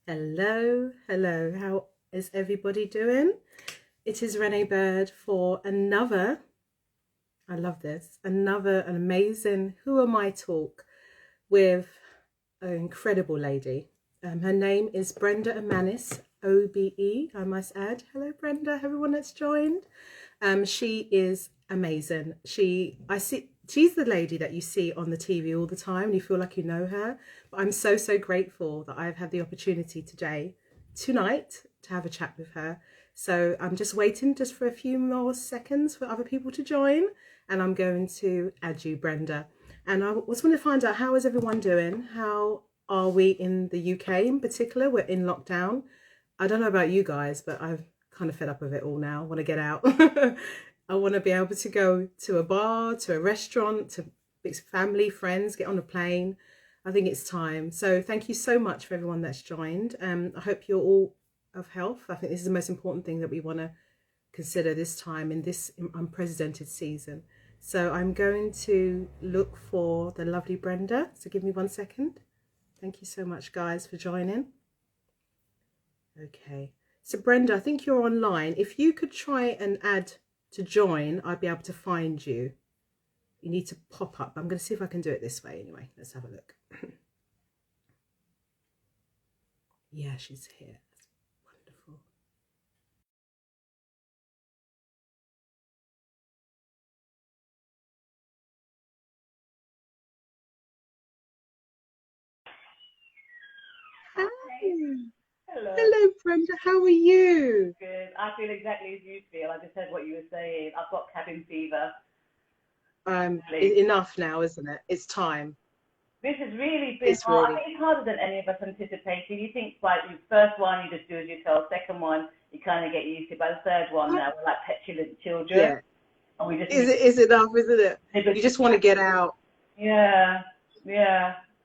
Hello, hello. How is everybody doing? It is Renee Bird for another, I love this, another an amazing Who Am I talk with an incredible lady. Her name is Brenda Emmanus, OBE, I must add. Hello, Brenda, everyone that's joined. She is amazing. She's the lady that you see on the TV all the time and you feel like you know her. But I'm so grateful that I've had the opportunity tonight, to have a chat with her. So I'm just waiting just for a few more seconds for other people to join, and I'm going to add you, Brenda. And I was going to find out, how is everyone doing? How are we in the UK in particular? We're in lockdown. I don't know about you guys, but I've kind of fed up with it all now. I want to get out. I want to be able to go to a bar, to a restaurant, to family, friends, get on a plane. I think it's time. So thank you so much for everyone that's joined. I hope you're all of health. I think this is the most important thing that we want to consider this time in this unprecedented season. So I'm going to look for the lovely Brenda. So give me 1 second. Thank you so much, guys, for joining. Okay. So Brenda, I think you're online. If you could try and add to join, I'd be able to find you. You need to pop up. I'm going to see if I can do it this way anyway. Let's have a look. Yeah, she's here. That's wonderful. Hi. Hello. Hello, Brenda. How are you? Good. I feel exactly as you feel. I just heard what you were saying. I've got cabin fever. Enough now, isn't it? It's time. This has really been hard. I think it's harder than any of us anticipated. You think, like, the first one, you just do as you're told. Second one, you kind of get used to. By the third one, now we're like petulant children. Yeah. And we just is it enough, isn't it? You just want to get out. Yeah.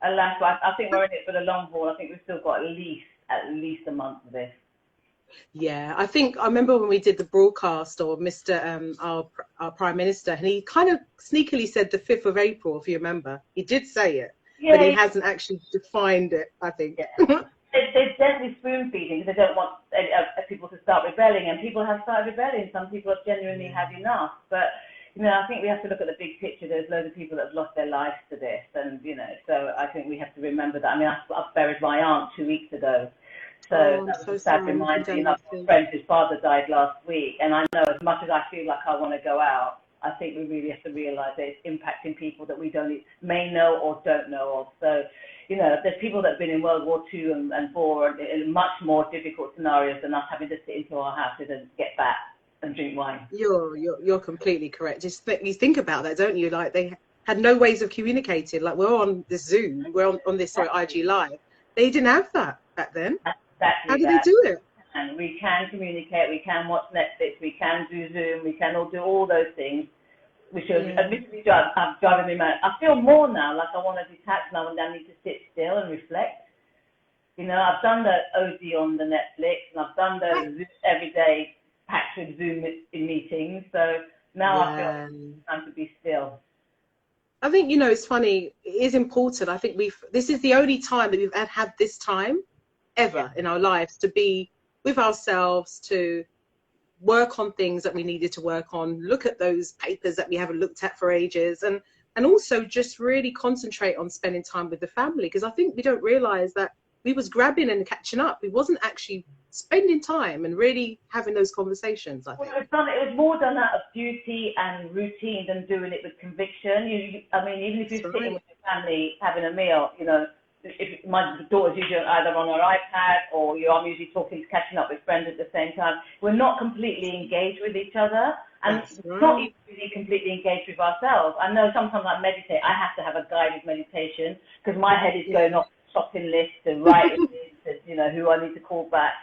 Alas, I think we're in it for the long haul. I think we've still got at least a month of this. Yeah, I remember when we did the broadcast, or Mr. Our Prime Minister, and he kind of sneakily said the 5th of April, if you remember. He did say it, but he hasn't actually defined it, I think. Yeah. They're definitely spoon feeding because they don't want people to start rebelling, and people have started rebelling. Some people have genuinely had enough, but I think we have to look at the big picture. There's loads of people that have lost their lives to this, and so I think we have to remember that. I mean, I've buried my aunt 2 weeks ago, so that was a sad reminder. My friend whose father died last week, and I know as much as I feel like I want to go out, I think we really have to realise that it's impacting people that we may know or don't know of. So, there's people that have been in World War II and IV in much more difficult scenarios than us having to sit into our houses and get back and drink wine. You're completely correct. Just you think about that, don't you? Like, they had no ways of communicating. Like, we're on this Zoom, we're on this IG Live. They didn't have that back then. Exactly. How did they do it? And we can communicate, we can watch Netflix, we can do Zoom, we can all do all those things, which are admittedly driving me mad. I feel more now like I want to detach now, and I need to sit still and reflect. I've done the OD on the Netflix, and I've done the everyday packed with Zoom meetings. So now I feel it's time to be still. I think, it's funny. It is important. I think this is the only time that we've had this time ever in our lives to be with ourselves, to work on things that we needed to work on, look at those papers that we haven't looked at for ages, and also just really concentrate on spending time with the family, because I think we don't realize that we was grabbing and catching up. We wasn't actually spending time and really having those conversations. I think it was more done out of duty and routine than doing it with conviction. Even if you're sitting with your family having a meal, if my daughter's usually either on her iPad or I'm usually catching up with friends at the same time, we're not completely engaged with each other, and not even really completely engaged with ourselves. I know sometimes I meditate. I have to have a guided meditation because my head is going off shopping lists and writing lists and, who I need to call back.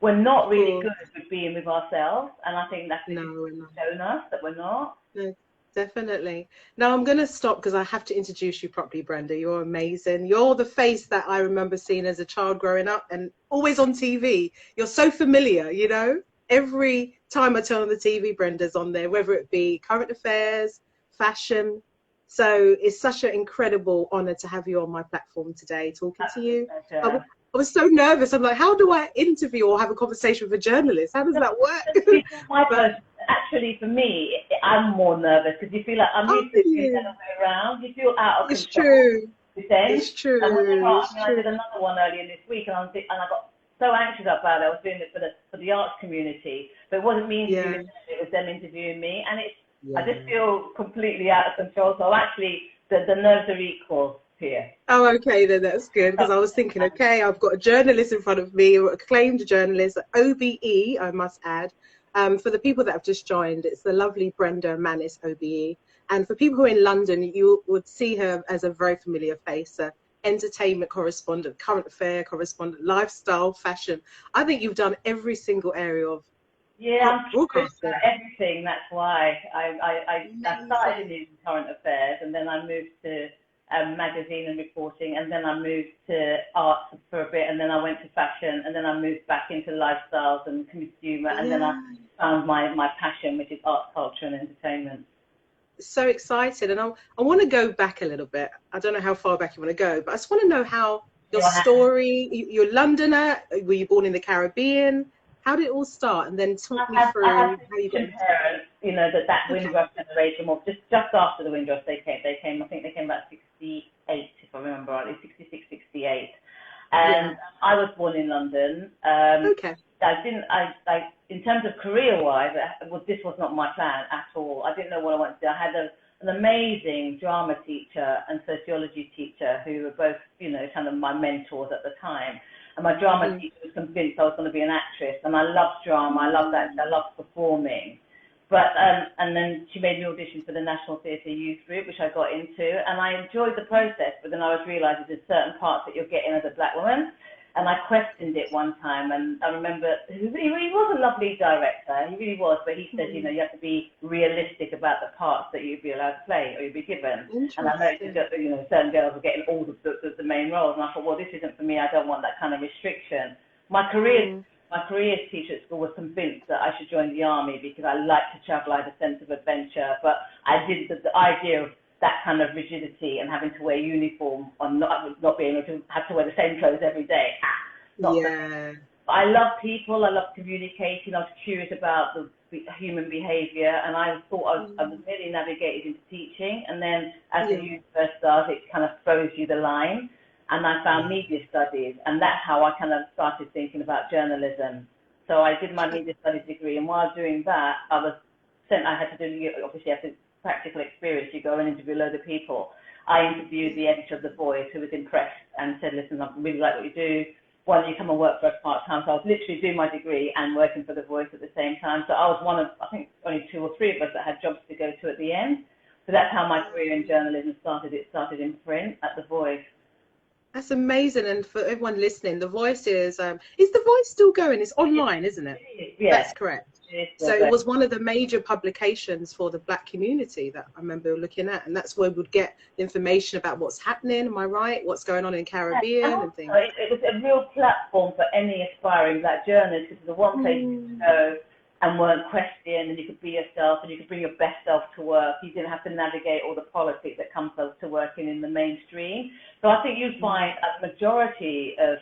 We're not really good at being with ourselves, and I think that's shown us that we're not. No. Definitely. Now I'm going to stop because I have to introduce you properly, Brenda. You're amazing. You're the face that I remember seeing as a child growing up and always on TV. You're so familiar, Every time I turn on the TV, Brenda's on there, whether it be current affairs, fashion. So it's such an incredible honor to have you on my platform today, talking to you. I was so nervous. I'm like, how do I interview or have a conversation with a journalist? How does that work? Actually, for me, I'm more nervous because you feel like I'm used to being the other way around. You feel out of It's control. true. It's true. And I did another one earlier this week, and I got so anxious about it. I was doing it for the arts community, but it wasn't me interviewing them, it was them interviewing me, and I just feel completely out of control. So actually, the nerves are equal here. Oh, okay, then that's good, because I was thinking, okay, I've got a journalist in front of me, an acclaimed journalist, OBE, I must add. For the people that have just joined, it's the lovely Brenda Emmanus, OBE. And for people who are in London, you would see her as a very familiar face, entertainment correspondent, current affair correspondent, lifestyle, fashion. I think you've done every single area of broadcasting. Everything. That's why I started in current affairs, and then I moved to magazine and reporting, and then I moved to art for a bit, and then I went to fashion, and then I moved back into lifestyles and consumer, and then I found my passion, which is art, culture, and entertainment. So excited, and I want to go back a little bit. I don't know how far back you want to go, but I just want to know how your story. You're a Londoner. Were you born in the Caribbean? How did it all start? And then talk me through how you got into parents, you know, that Windrush generation, or just after the Windrush they came. I think they came about 68, if I remember rightly, 66, 68. And I was born in London. Okay. I in terms of career-wise, this was not my plan at all. I didn't know what I wanted to do. I had an amazing drama teacher and sociology teacher who were both, you know, kind of my mentors at the time. And my drama teacher was convinced I was going to be an actress, and I loved drama. I loved that. I loved performing. But and then she made me audition for the National Theatre Youth Group, which I got into, and I enjoyed the process. But then I was realising there's certain parts that you're getting as a black woman. And I questioned it one time, and I remember he was a lovely director, he really was, but he said, you know, you have to be realistic about the parts that you'd be allowed to play or you'd be given. And I noticed that, you know, certain girls were getting all the main roles, and I thought, well, this isn't for me, I don't want that kind of restriction. My career teacher at school was convinced that I should join the army because I like to travel, I had a sense of adventure, but I did the idea of that kind of rigidity and having to wear uniform or not being able to have to wear the same clothes every day. I love people, I love communicating, I was curious about the human behaviour, and I thought I was really navigated into teaching, and then as the universe does, it kind of throws you the line, and I found media studies, and that's how I kind of started thinking about journalism. So I did my media studies degree, and while doing that, I had to do, obviously, practical experience, you go and interview a load of people. I interviewed the editor of The Voice, who was impressed and said, listen, I really like what you do. Why don't you come and work for us part-time? So I was literally doing my degree and working for The Voice at the same time. So I was one of, I think, only 2 or 3 of us that had jobs to go to at the end. So that's how my career in journalism started. It started in print at The Voice. That's amazing. And for everyone listening, The Voice is The Voice still going? It's online, isn't it? Yeah. That's correct. So it was one of the major publications for the black community that I remember looking at, and that's where we'd get information about what's happening, am I right? What's going on in Caribbean and things. It was a real platform for any aspiring black journalist, because it was the one place you could go and weren't questioned, and you could be yourself and you could bring your best self to work. You didn't have to navigate all the politics that comes to working in the mainstream. So I think you'd find a majority of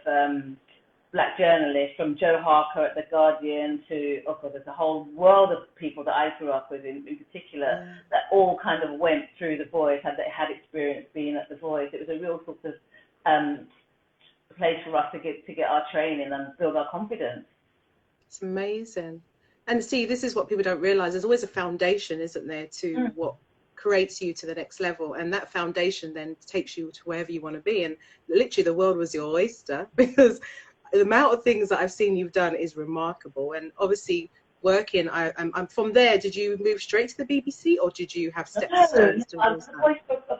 black journalists, from Joe Harker at The Guardian to, there's a whole world of people that I grew up with in particular, that all kind of went through The Voice, had experience being at The Voice. It was a real sort of place for us to get our training and build our confidence. It's amazing. And see, this is what people don't realise. There's always a foundation, isn't there, to what creates you to the next level, and that foundation then takes you to wherever you want to be. And literally the world was your oyster, because the amount of things that I've seen you've done is remarkable. And obviously working, I'm from there. Did you move straight to the BBC, or did you have steps? I was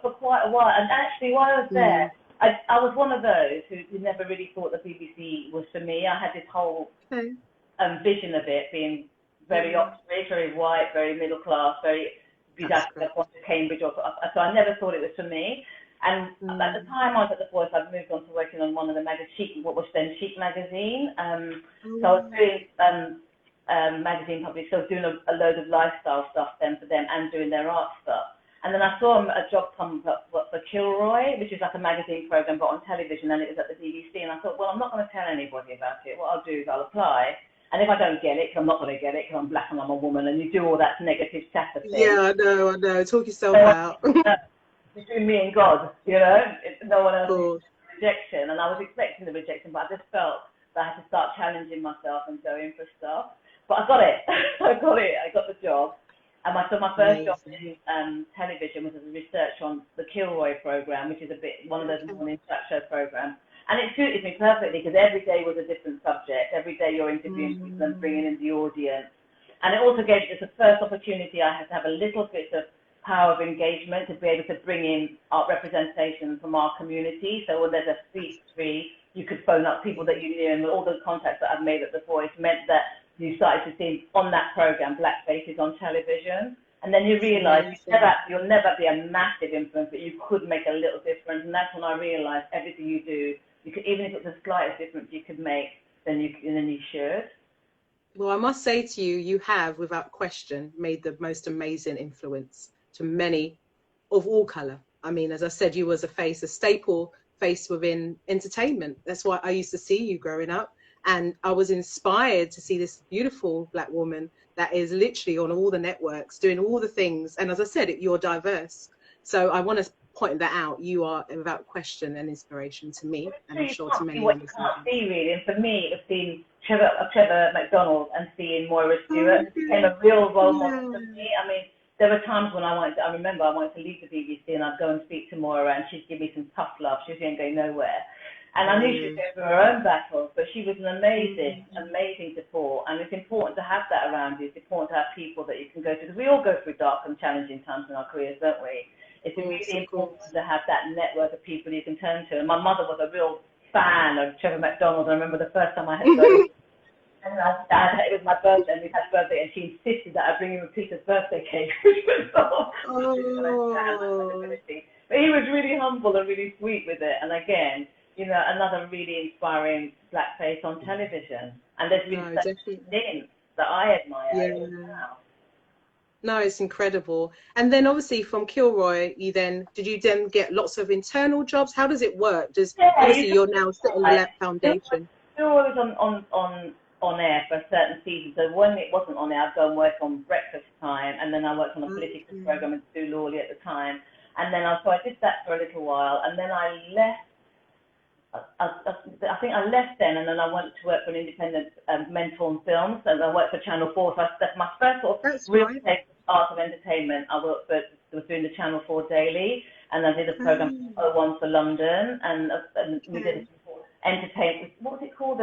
for quite a while, and actually while I was there, I was one of those who never really thought the BBC was for me. I had this whole vision of it being very Oxford, very white, very middle class, very didactic, I've gone to Cambridge, so I never thought it was for me. And at the time I was at The Voice, I'd moved on to working on one of the what was then Chic magazine. So I was doing magazine publishing, so I was doing a load of lifestyle stuff then for them and doing their art stuff. And then I saw a job come up for Kilroy, which is like a magazine program, but on television, and it was at the BBC. And I thought, well, I'm not going to tell anybody about it. What I'll do is I'll apply. And if I don't get it, because I'm not going to get it, because I'm black and I'm a woman, and you do all that negative chatter thing. Yeah, I know. Talk yourself out. Between me and God, you know, no one else rejection. And I was expecting the rejection, but I just felt that I had to start challenging myself and going for stuff. But I got it. I got the job. And so my first job in television was as a research on the Kilroy program, which is one of those morning chat show programs. And it suited me perfectly because every day was a different subject. Every day you're interviewing people and bringing in the audience. And it also gave us the first opportunity I had to have a little bit of power of engagement to be able to bring in our representation from our community. So when there's a speech free, you could phone up people that you knew, and all those contacts that I've made at The Voice meant that you started to see on that program black faces on television. And then you realise you'll never be a massive influence, but you could make a little difference. And that's when I realised everything you do, you could, even if it's the slightest difference you could make, then you should. Well, I must say to you, you have, without question, made the most amazing influence to many of all colour. I mean, as I said, you was a staple face within entertainment. That's why I used to see you growing up. And I was inspired to see this beautiful black woman that is literally on all the networks, doing all the things. And as I said, you're diverse. So I want to point that out. You are, without question, an inspiration to me, and I'm sure to many others. You can't see, really. And for me, it was seeing Trevor McDonald and seeing Moira Stewart. It became a real role model for me. I mean, there were times when I remember I wanted to leave the BBC and I'd go and speak to Moira and she'd give me some tough love. She wasn't going nowhere. And I knew she was going through her own battles, but she was an amazing support. And it's important to have that around you. It's important to have people that you can go to, because we all go through dark and challenging times in our careers, don't we? It's really important to have that network of people you can turn to. And my mother was a real fan of Trevor McDonald. I remember the first time I had to go, and it was my birthday, and we had birthday, and she insisted that I bring him a piece of birthday cake, which was But he was really humble and really sweet with it. And again, you know, another really inspiring black face on television. And there's been such things that I admire now. No, it's incredible. And then obviously from Kilroy, did you then get lots of internal jobs? How does it work? Obviously you're now setting that foundation. Still always on air for a certain season. So when it wasn't on air, I'd go and work on breakfast time, and then I worked on a political program with Sue Lawley at the time. And then so I did that for a little while, and then I left. I think I left then, and then I went to work for an independent mentor in films, and I worked for Channel 4. So that's my first sort of real art of entertainment. I was doing the Channel 4 Daily, and I did a program 01 for London, and we did entertainment. What was it called?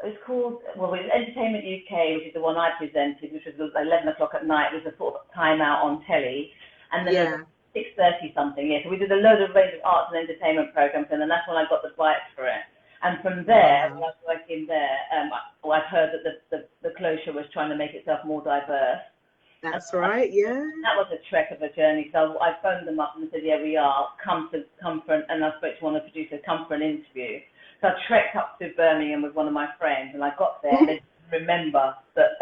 It's called Entertainment UK, which is the one I presented, which was 11 o'clock at night. It was a sort of timeout on telly, and then 6:30 something. So we did a load of range of arts and entertainment programs, and then that's when I got the bite for it. And from there, when I was working there, I'd heard that the closure was trying to make itself more diverse. That's right, yeah. That was a trek of a journey. So I phoned them up and said, yeah, we are. Come for, and I spoke to one of the producers, come for an interview. So I trekked up to Birmingham with one of my friends, and I got there, and they didn't remember that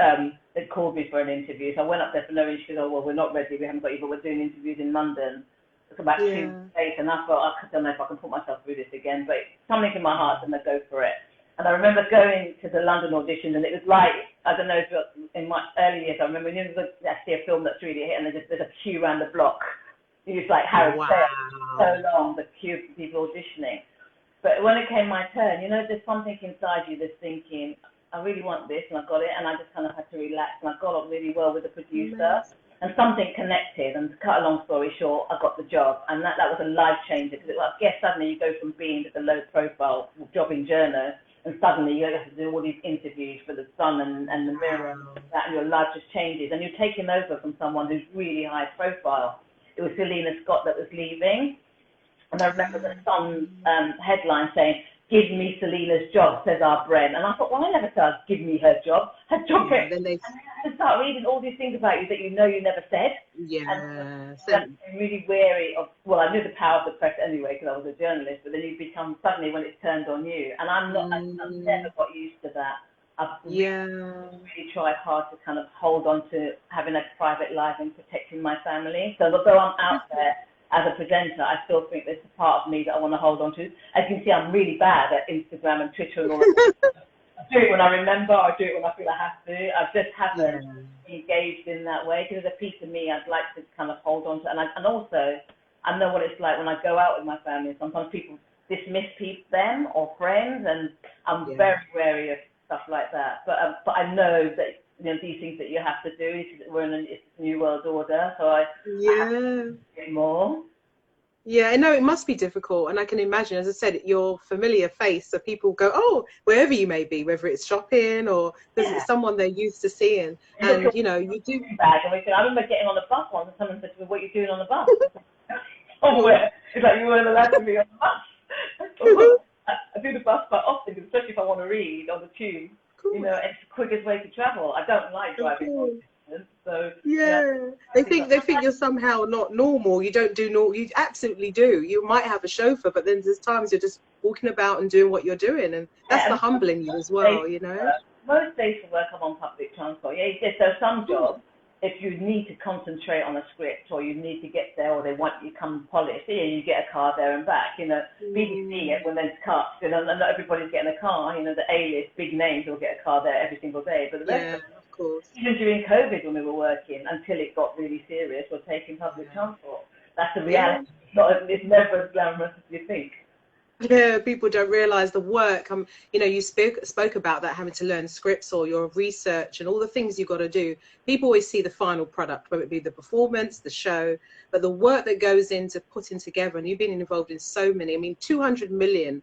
they'd called me for an interview. So I went up there for no interview. Oh, well, we're not ready. We haven't got you, but we're doing interviews in London. It's about 2 days, and I thought, I don't know if I can put myself through this again, but something in my heart, and I go for it. And I remember going to the London audition, and it was like, I don't know if in my early years, I remember when you see a film that's really a hit, and there's a queue around the block. It's like Harry said, so long, the queue of people auditioning. But when it came my turn, you know, there's something inside you that's thinking, I really want this, and I got it, and I just kind of had to relax, and I got on really well with the producer, and something connected, and to cut a long story short, I got the job, and that was a life changer, because I guess suddenly you go from being just a low-profile jobbing journalist, and suddenly you have to do all these interviews for the Sun and the Mirror, and your life just changes, and you're taking over from someone who's really high profile. It was Selena Scott that was leaving, and I remember the Sun headline saying, "Give me Selena's job," says our Brenda. And I thought, well, I never said, give me her job. Her job. And then they have to start reading all these things about you that you know you never said. And I'm really wary of, well, I knew the power of the press anyway because I was a journalist, but then you become suddenly when it's turned on you. And I've never got used to that. I've really tried hard to kind of hold on to having a private life and protecting my family. So although I'm out there as a presenter, I still think there's a part of me that I want to hold on to. As you can see, I'm really bad at Instagram and Twitter and all that. I do it when I remember, I do it when I feel I have to. I just haven't engaged in that way, because there's a piece of me I'd like to kind of hold on to. And also, I know what it's like when I go out with my family. Sometimes people dismiss them or friends, and I'm very wary of stuff like that. But I know that, you know, these things that you have to do. We're in a new world order, so I have to do more. Yeah, I know it must be difficult, and I can imagine, as I said, your familiar face, so people go, oh, wherever you may be, whether it's shopping or because it's someone they're used to seeing, and you know, you do. I remember getting on the bus once, and someone said to me, "What are you doing on the bus?" Somewhere, it's like you weren't allowed to be on the bus. I do the bus quite often, especially if I want to read on the tube. You know, it's the quickest way to travel. I don't like driving. So they think you're somehow not normal. You don't do normal. You absolutely do. You might have a chauffeur, but then there's times you're just walking about and doing what you're doing, and that's the humbling you as well. You know, most days for work I'm on public transport. Yeah, so some jobs, if you need to concentrate on a script, or you need to get there, or they want you to come polish, you get a car there and back. You know, BBC when there's cuts, you know, not everybody's getting a car. You know, the A-list big names will get a car there every single day, but the rest of course. Even during COVID, when we were working, until it got really serious, we're taking public transport. That's the reality. It's never as glamorous as you think. Yeah, people don't realise the work. You know, you spoke about that, having to learn scripts or your research and all the things you've got to do. People always see the final product, whether it be the performance, the show, but the work that goes into putting together. And you've been involved in so many. I mean, 200 million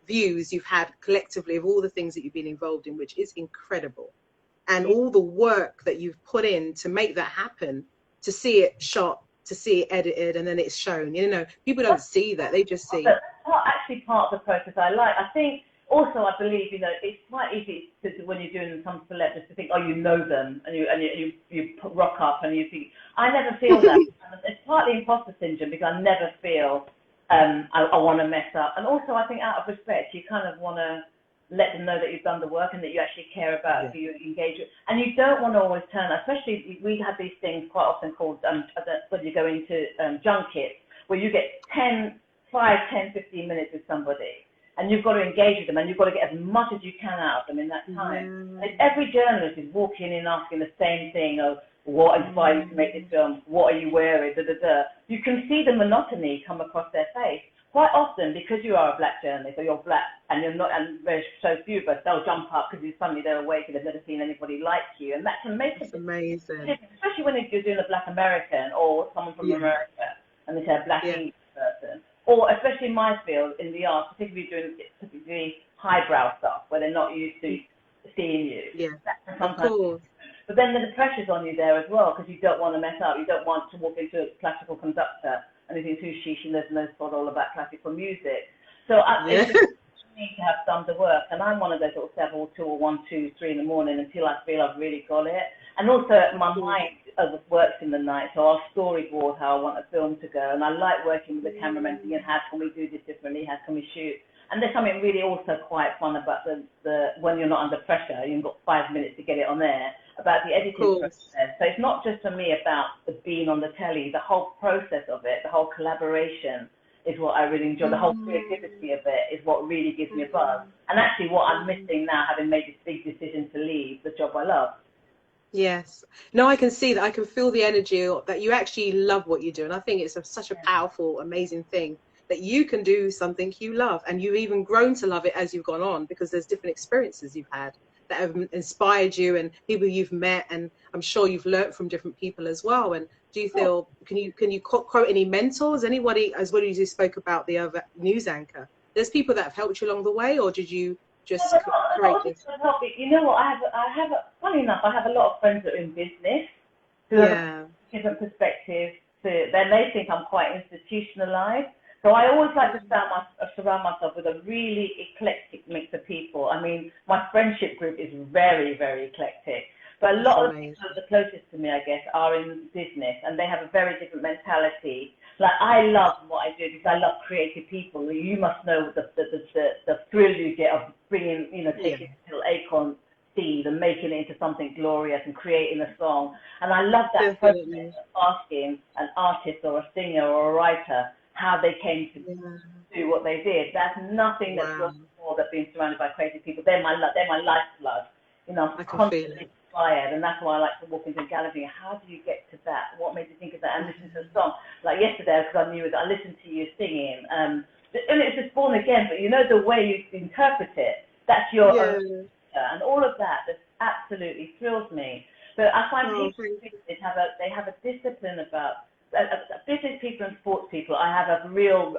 views you've had collectively of all the things that you've been involved in, which is incredible. And all the work that you've put in to make that happen, to see it shot, to see it edited, and then it's shown. You know, people don't see that. They just see. That's actually part of the process I like. I think also, I believe, you know, it's quite easy to, when you're doing some celebs, to think, oh, you know them, and you rock up and you think, I never feel that. It's partly imposter syndrome, because I never feel I want to mess up. And also, I think out of respect, you kind of want to let them know that you've done the work and that you actually care about who you engage with. And you don't want to always turn, especially we have these things quite often called, when you go into junkets, where you get 5, 10, 15 minutes with somebody, and you've got to engage with them, and you've got to get as much as you can out of them in that time. And every journalist is walking in asking the same thing of, what inspired you to make this film? What are you wearing? You can see the monotony come across their face. Quite often, because you are a black journalist, or you're black, and you're not, and there's so few of us, they'll jump up because suddenly they're awake and they've never seen anybody like you, and that can make it amazing. Especially when you're doing a black American or someone from America, and they say a black English person, or especially in my field in the arts, particularly highbrow stuff where they're not used to seeing you. Yeah, of course. But then the pressure's on you there as well, because you don't want to mess up. You don't want to walk into a classical conductor and anything too chic, and there's no spot all about classical music. So it's just need to have done the work, and I'm one of those little 2 or 1, 2, 3 in the morning until I feel I've really got it. And also my mind works in the night, so I'll storyboard how I want a film to go, and I like working with the cameraman, thinking, how can we do this differently, how can we shoot? And there's something really also quite fun about the when you're not under pressure, you've got 5 minutes to get it on there, about the editing process. So it's not just for me about the being on the telly, the whole process of it, the whole collaboration is what I really enjoy. The whole creativity of it is what really gives me a buzz. And actually what I'm missing now, having made this big decision to leave the job I love. Yes. No, I can see that. I can feel the energy that you actually love what you do. And I think it's such a powerful, amazing thing that you can do something you love, and you've even grown to love it as you've gone on, because there's different experiences you've had that have inspired you, and people you've met, and I'm sure you've learnt from different people as well. And do you feel, can you quote any mentors, anybody, as well as you spoke about the other news anchor? There's people that have helped you along the way, or did you just create this? You know what, funny enough, I have a lot of friends that are in business who have different perspectives. Then they think I'm quite institutionalized. So I always like to surround myself with a really eclectic mix of people. I mean, my friendship group is very, very eclectic. But a lot of the people the closest to me, I guess, are in business, and they have a very different mentality. Like, I love what I do because I love creative people. You must know the thrill you get of bringing, taking little acorn making it into something glorious and creating a song. And I love that Definitely. process of asking an artist or a singer or a writer how they came to do what they did. That's nothing that's more than being surrounded by crazy people. They're my lifeblood. You know, I'm constantly inspired, and that's why I like to walk into a gallery. How do you get to that? What made you think of that? And listen to the song. Like yesterday, because I knew that I listened to you singing, and it's just born again. But you know the way you interpret it. That's your own, and all of that just absolutely thrills me. But I find people in business have a discipline about business people and sports people. I have a real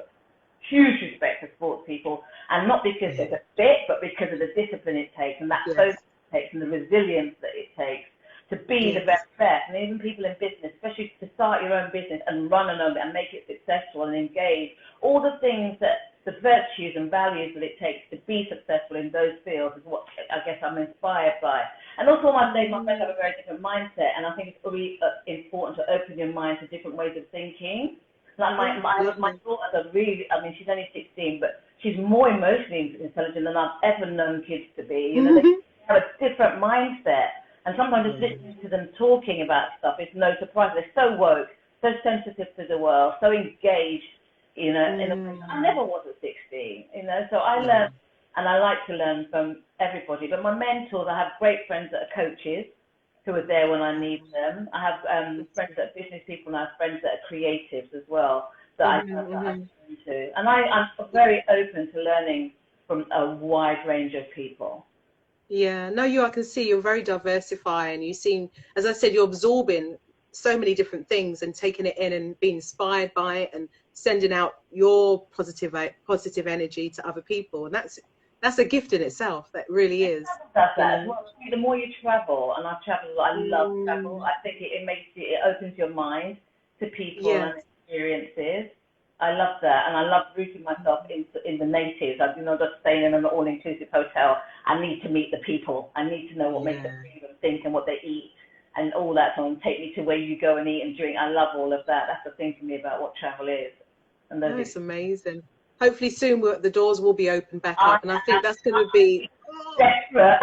huge respect for sports people, and not because it's a fit, but because of the discipline it takes, and that focus it takes, and the resilience that it takes to be the very best. And even people in business, especially to start your own business and run an own and make it successful and engage, all the things that the virtues and values that it takes to be successful in those fields is what I guess I'm inspired by. And also my friends have a very different mindset, and I think it's really important to open your mind to different ways of thinking. Like my daughters are really, I mean, she's only 16, but she's more emotionally intelligent than I've ever known kids to be. You know, they have a different mindset, and sometimes just listening to them talking about stuff is no surprise. They're so woke, so sensitive to the world, so engaged. You know, I never was at 16. You know, so I learn, and I like to learn from everybody. But my mentors, I have great friends that are coaches who are there when I need them. I have friends that are business people, and I have friends that are creatives as well that I turn to. And I'm very open to learning from a wide range of people. Yeah, no, I can see you're very diversifying. You seem, as I said, you're absorbing so many different things and taking it in and being inspired by it and sending out your positive energy to other people. And that's a gift in itself. That really is. That's that. Well, the more you travel, and I love travel. I think it opens your mind to people and experiences. I love that, and I love rooting myself in the natives. I do not just staying in an all-inclusive hotel. I need to meet the people. I need to know what makes them think and what they eat and all that. So take me to where you go and eat and drink. I love all of that. That's the thing for me about what travel is. And that's amazing. Hopefully soon the doors will be open back up, and I think that's going to be desperate.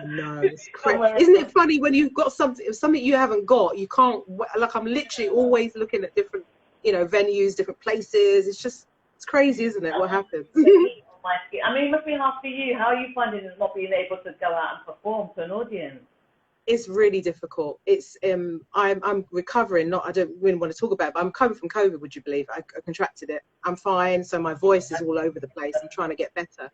No, it's crazy. Isn't it funny when you've got something you haven't got, you can't, like, I'm literally always looking at different, venues, different places. It's crazy, isn't it, what happens? I mean, it must be hard for you. How are you finding it not being able to go out and perform to an audience? It's really difficult. It's I'm recovering. I don't really want to talk about it, but I'm coming from COVID. Would you believe I contracted it? I'm fine, so my voice is all over the place. I'm trying to get better.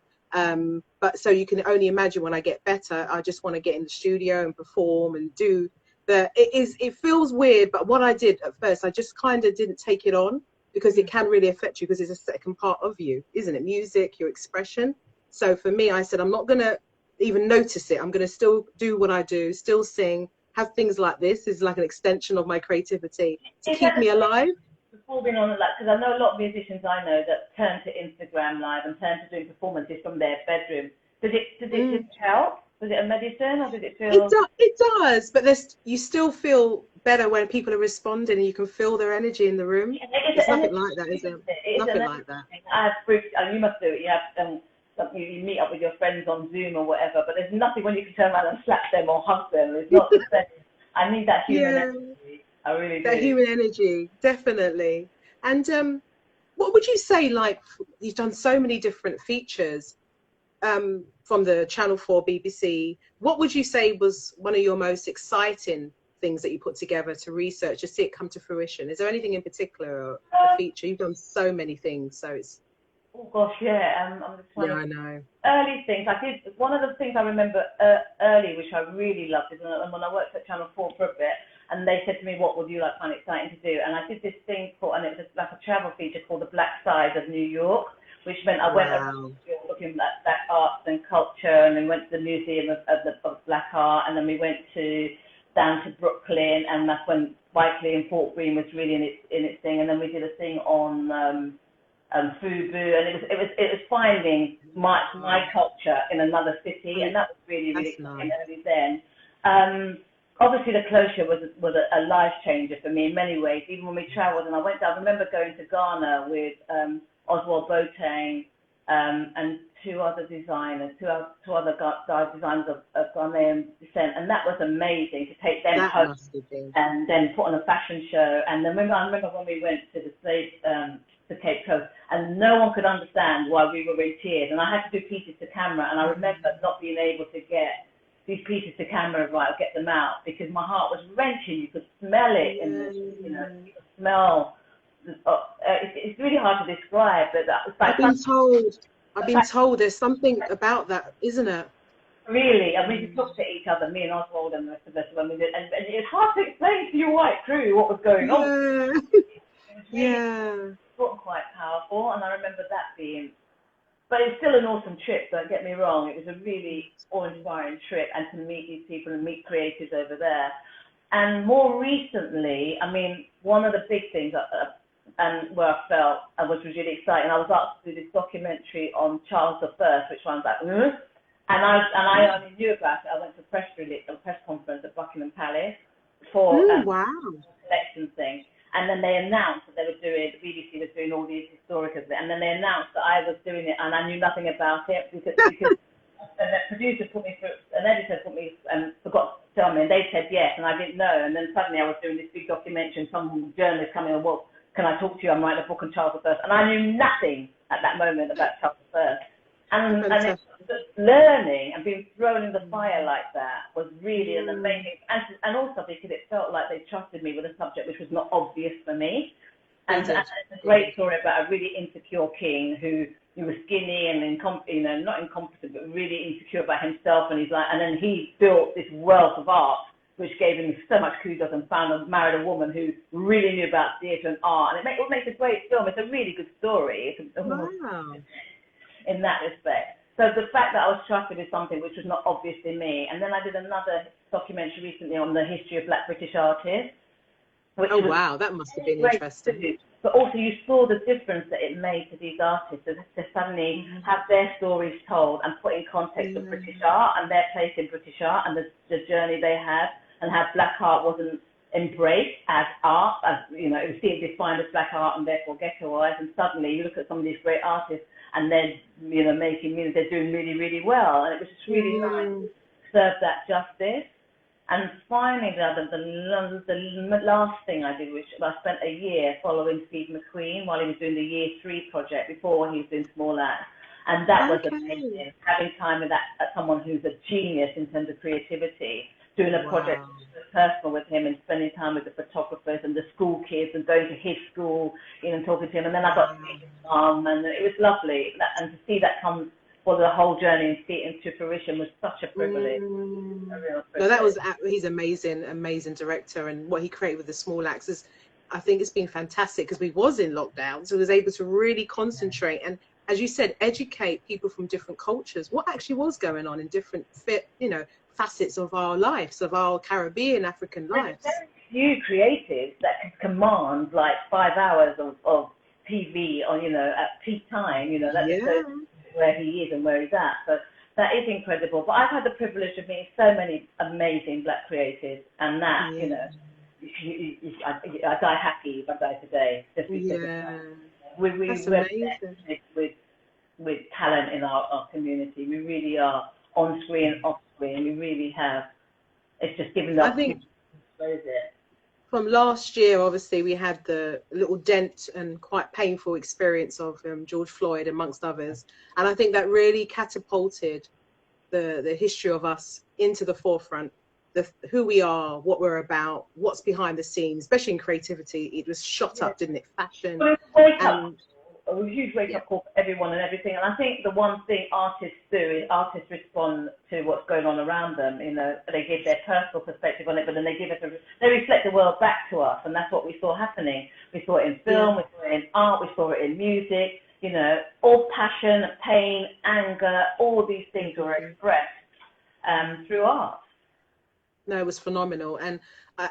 But so you can only imagine when I get better, I just want to get in the studio and perform and do it feels weird, but what I did at first, I just kind of didn't take it on because it can really affect you because it's a second part of you, isn't it? Music, your expression. So for me, I said, I'm not going to even notice it. I'm going to still do what I do, still sing, have things like this is like an extension of my creativity to keep me alive. Before being on, because I know a lot of musicians I know that turn to Instagram Live and turn to doing performances from their bedroom. Did it help? Was it a medicine, or did it feel? It does, but you still feel better when people are responding and you can feel their energy in the room. It's nothing like that, is it? Nothing like that. You must do it. You have you meet up with your friends on Zoom or whatever, but there's nothing when you can turn around and slap them or hug them. It's not the same. I need that human energy. I really do. That human energy, definitely. And what would you say, like, you've done so many different features from the Channel 4 BBC. What would you say was one of your most exciting things that you put together to research, to see it come to fruition? Is there anything in particular, or a feature? You've done so many things, so it's... Oh gosh, yeah. I'm just trying I know. Early things. I did one of the things I remember early, which I really loved, is when I worked at Channel 4 for a bit, and they said to me, "What would you find exciting to do?" And I did this thing and it was like a travel feature called The Black Side of New York, which meant I went around looking at black arts and culture, and then went to the Museum of Black Art, and then we went down to Brooklyn, and that's when Spike Lee and Fort Greene was really in its thing, and then we did a thing on FUBU, and it was finding my culture in another city, and that was really exciting early then. Obviously, the closure was a life changer for me in many ways. Even when we travelled, and I remember going to Ghana with Oswald Boateng, and two other designers, two other designers of Ghanaian descent, and that was amazing to take them home and then put on a fashion show. And then I remember when we went to the slave, to Cape Coast, and no one could understand why we were in tears, and I had to do pieces to camera, and I remember not being able to get these pieces to camera right, or get them out, because my heart was wrenching. You could smell it, and you know, you could smell. It's really hard to describe, but that was like I've been told there's something about that, isn't it? Really, I mean, we talked to each other, me and Oswald and the rest of us, when we did, and it's hard to explain to your white crew what was going on. It was quite powerful, and I remember that being. But it's still an awesome trip, don't get me wrong. It was a really awe-inspiring trip, and to meet these people and meet creators over there. And more recently, I mean, one of the big things, and where I felt I was really excited, I was asked to do this documentary on Charles I, which I was like, and I only knew about it. I went to a press conference at Buckingham Palace for a collection thing. And then they announced that they were doing, the BBC was doing all these historicals, and then they announced that I was doing it, and I knew nothing about it, because and the producer put me through, an editor put me, forgot to tell me, and they said yes, and I didn't know, and then suddenly I was doing this big documentary, and some journalist coming on, well, can I talk to you? I'm writing a book on Charles I, and I knew nothing at that moment about Charles I. And it's just learning and being thrown in the fire like that was really an amazing, and also because it felt like they trusted me with a subject which was not obvious for me. And it's a great story about a really insecure king who was skinny and not incompetent, but really insecure about himself and his life. And then he built this wealth of art, which gave him so much kudos, and married a woman who really knew about theatre and art. And it makes a great film. It's a really good story. In that respect. So the fact that I was trusted with something which was not obvious to me. And then I did another documentary recently on the history of Black British artists. Wow, that must have been interesting. But also you saw the difference that it made to these artists, to suddenly have their stories told and put in context of British art and their place in British art and the journey they had, and how black art wasn't embraced as art, as it was seen defined as black art and therefore ghettoized. And suddenly you look at some of these great artists, and they're, making music, they're doing really, really well. And it was just really nice to serve that justice. And finally, the last thing I did, which I spent a year following Steve McQueen while he was doing the Year 3 project before he was doing Small Acts. And that was amazing, having time with someone who's a genius in terms of creativity, doing a project personal with him and spending time with the photographers and the school kids and going to his school, and talking to him. And then I got to meet his mum, and it was lovely. And to see that come for the whole journey and see it into fruition was such a privilege. A real privilege. No, he's amazing director, and what he created with the Small Acts is, I think it's been fantastic, because we was in lockdown, so he was able to really concentrate and, as you said, educate people from different cultures, what actually was going on in different facets of our lives, of our Caribbean, African lives. There's very few creatives that can command like 5 hours of TV or, at peak time, that's where he is and where he's at. So that is incredible. But I've had the privilege of meeting so many amazing black creatives, and that, I die happy if I die today. Just because we're blessed with talent in our community. We really are, on screen, off screen. We really have. It's just given the opportunity to expose it. From last year, obviously, we had the little dent and quite painful experience of George Floyd, amongst others. And I think that really catapulted the history of us into the forefront, who we are, what we're about, what's behind the scenes, especially in creativity. It was shot up, didn't it? Fashion. A huge wake-up call for everyone and everything. And I think the one thing artists do is artists respond to what's going on around them. They give their personal perspective on it, but then they reflect the world back to us, and that's what we saw happening. We saw it in film, we saw it in art, we saw it in music. All passion, pain, anger, all these things were expressed through art. No, it was phenomenal, and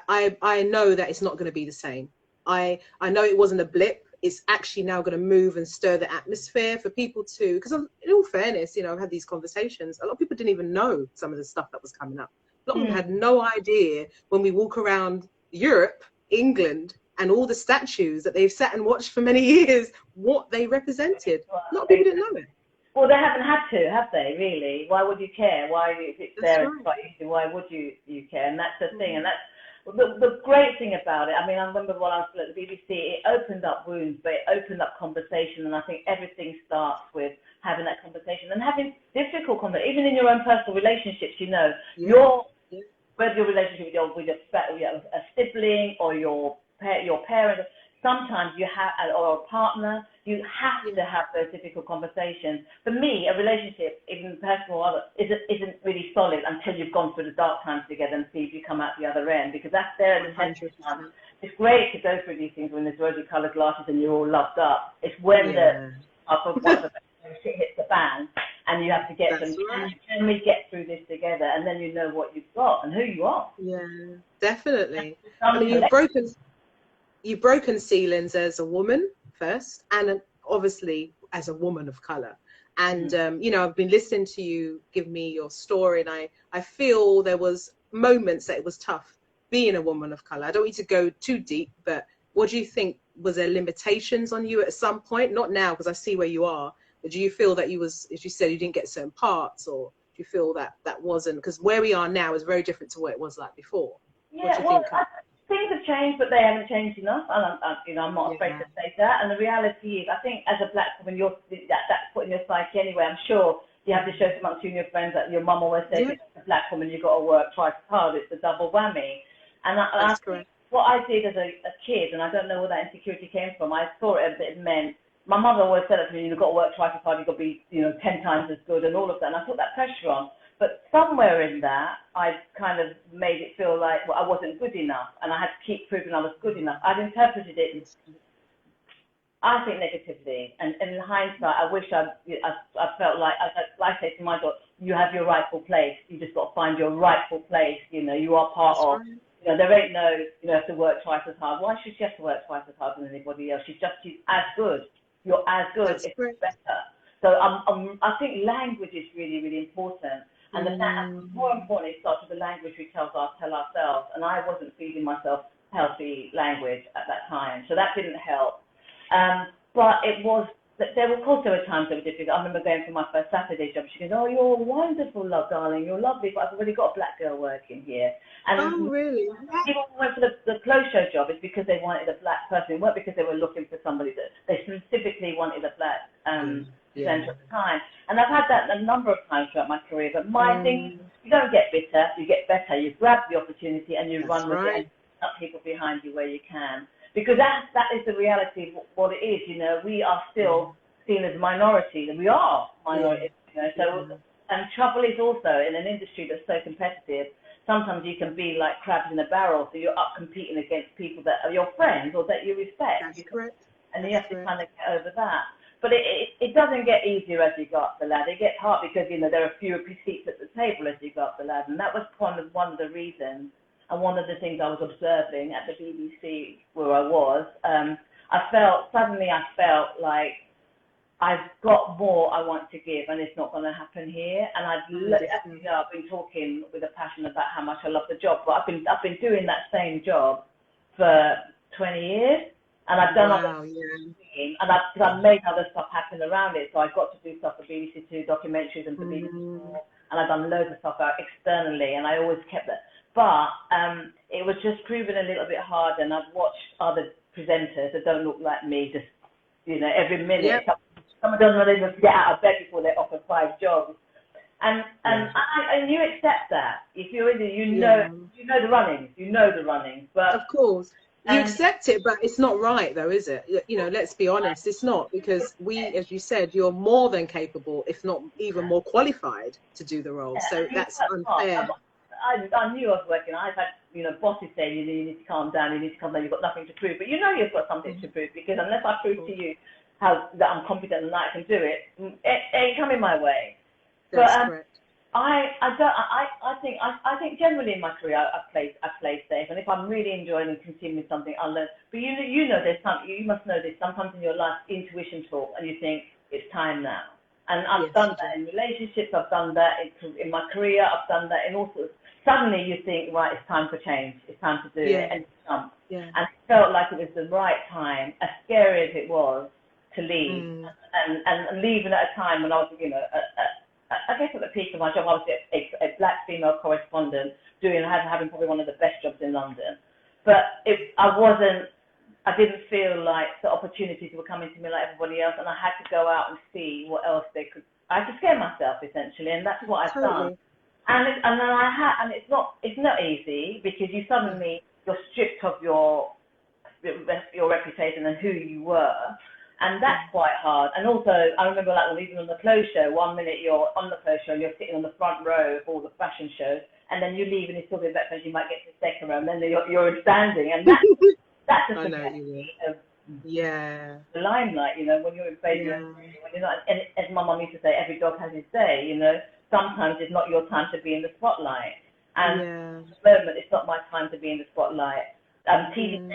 I know that it's not going to be the same. I know it wasn't a blip. It's actually now going to move and stir the atmosphere for people to, because in all fairness, I've had these conversations. A lot of people didn't even know some of the stuff that was coming up. A lot of them had no idea when we walk around Europe, England, and all the statues that they've sat and watched for many years, what they represented. A lot of people didn't know it. Well, they haven't had to, have they? Really? Why would you care? Why, if it's there and it's quite easy, why would you care? And that's the thing. And that's the great thing about it. I mean, I remember when I was at the BBC, it opened up wounds, but it opened up conversation. And I think everything starts with having that conversation and having difficult conversation, even in your own personal relationships. You know, whether your relationship with a sibling or your parent, sometimes you have, or a partner, you have to have those difficult conversations. For me, a relationship, even personal or other, isn't really solid until you've gone through the dark times together and see if you come out the other end, because that's there at the tension time. It's great to go through these things when there's rosy-coloured glasses and you're all loved up. It's when the shit hits the fan and you have to get them. Right. Can we get through this together? And then you know what you've got and who you are. Yeah, definitely. I mean, you've broken ceilings as a woman first, and obviously as a woman of color. And you know, I've been listening to you give me your story, and I feel there was moments that it was tough being a woman of color. I don't need to go too deep, but what do you think? Was there limitations on you at some point? Not now, because I see where you are. But do you feel that you was, as you said, you didn't get certain parts, or do you feel that that wasn't? Because where we are now is very different to what it was like before. Yeah, well, things have changed, but they haven't changed enough. And I'm not afraid to say that. And the reality is, I think as a black woman, that's put in your psyche anyway. I'm sure you have to show some amongst you and your friends that your mum always says, as a black woman, you've got to work twice as hard. It's a double whammy. And I think what I did as a kid, and I don't know where that insecurity came from, I saw it as it meant, my mother always said it to me, you've got to work twice as hard, you've got to be, 10 times as good and all of that. And I put that pressure on. But somewhere in that, I kind of made it feel like, I wasn't good enough, and I had to keep proving I was good enough. I'd interpreted it, I think, negatively. And in hindsight, I wish I felt like, I say to my daughter, you have your rightful place. You just got to find your rightful place. You are part of. There ain't no, you have to work twice as hard. Why should she have to work twice as hard than anybody else? She's as good. You're as good, if it's better. So I think language is really, really important. And the fact, more importantly, it starts with the language we tell ourselves. And I wasn't feeding myself healthy language at that time, so that didn't help. But it was, of course, there were times that were difficult. I remember going for my first Saturday job. She goes, "Oh, you're wonderful, love, darling. You're lovely, but I've already got a black girl working here." And really? People who went for the clothes show job, it's because they wanted a black person. It weren't because they were looking for somebody that they specifically wanted a black presenter at the time. And I've had that a number of times throughout my career. But my thing, you don't get bitter, you get better. You grab the opportunity and you run with it and put people behind you where you can. Because that is the reality of what it is. We are still seen as minorities, and we are minorities. So, and trouble is also in an industry that's so competitive. Sometimes you can be like crabs in a barrel, so you're up competing against people that are your friends or that you respect. That's correct. And you have to kind of get over that. But it doesn't get easier as you go up the ladder. It gets hard because, there are fewer seats at the table as you go up the ladder. And that was one of the reasons, and one of the things I was observing at the BBC where I was. Suddenly I felt like I've got more I want to give, and it's not going to happen here. And I've been talking with a passion about how much I love the job, but I've been doing that same job for 20 years, and I've done other things, and I've made other stuff happen around it. So I got to do stuff for BBC Two, documentaries, and for BBC 4, and I've done loads of stuff out externally, and I always kept that. But it was just proving a little bit harder, and I've watched other presenters that don't look like me, just every minute. Someone doesn't even get out of bed before they offer 5 jobs, and you accept that. If you're in there, you know the runnings. But of course, you accept it, but it's not right, though, is it? Let's be honest, it's not, because as you said, you're more than capable, if not even more qualified to do the role. So that's unfair. I knew I was working. I've had bosses saying you need to calm down, you've got nothing to prove, but you've got something to prove, because unless I prove to you that I'm confident and that I can do it, it ain't coming my way. That's correct. I think generally in my career I've played safe, and if I'm really enjoying and consuming something, I'll learn. But there's something, you must know this. Sometimes in your life, intuition talk, and you think it's time now. And I've done that in relationships. I've done that in my career. I've done that in all sorts. Suddenly you think, right, it's time for change. It's time to do it, and jump. And it felt like it was the right time, as scary as it was. to leave, and leaving at a time when I was, I guess at the peak of my job, I was a black female correspondent having probably one of the best jobs in London. But I didn't feel like the opportunities were coming to me like everybody else, and I had to go out and see what else they could. I had to scare myself essentially, and that's what I've done. And it's not easy, because you're stripped of your reputation and who you were. And that's quite hard. And also, I remember like even on the clothes show, 1 minute you're on the clothes show and you're sitting on the front row of all the fashion shows, and then you leave and you're talking about friends, you might get to the second row, and then you're standing. And that's just the limelight, when you're in favour, when you're not. And as my mum used to say, every dog has his day, Sometimes it's not your time to be in the spotlight. And at the moment, it's not my time to be in the spotlight. TV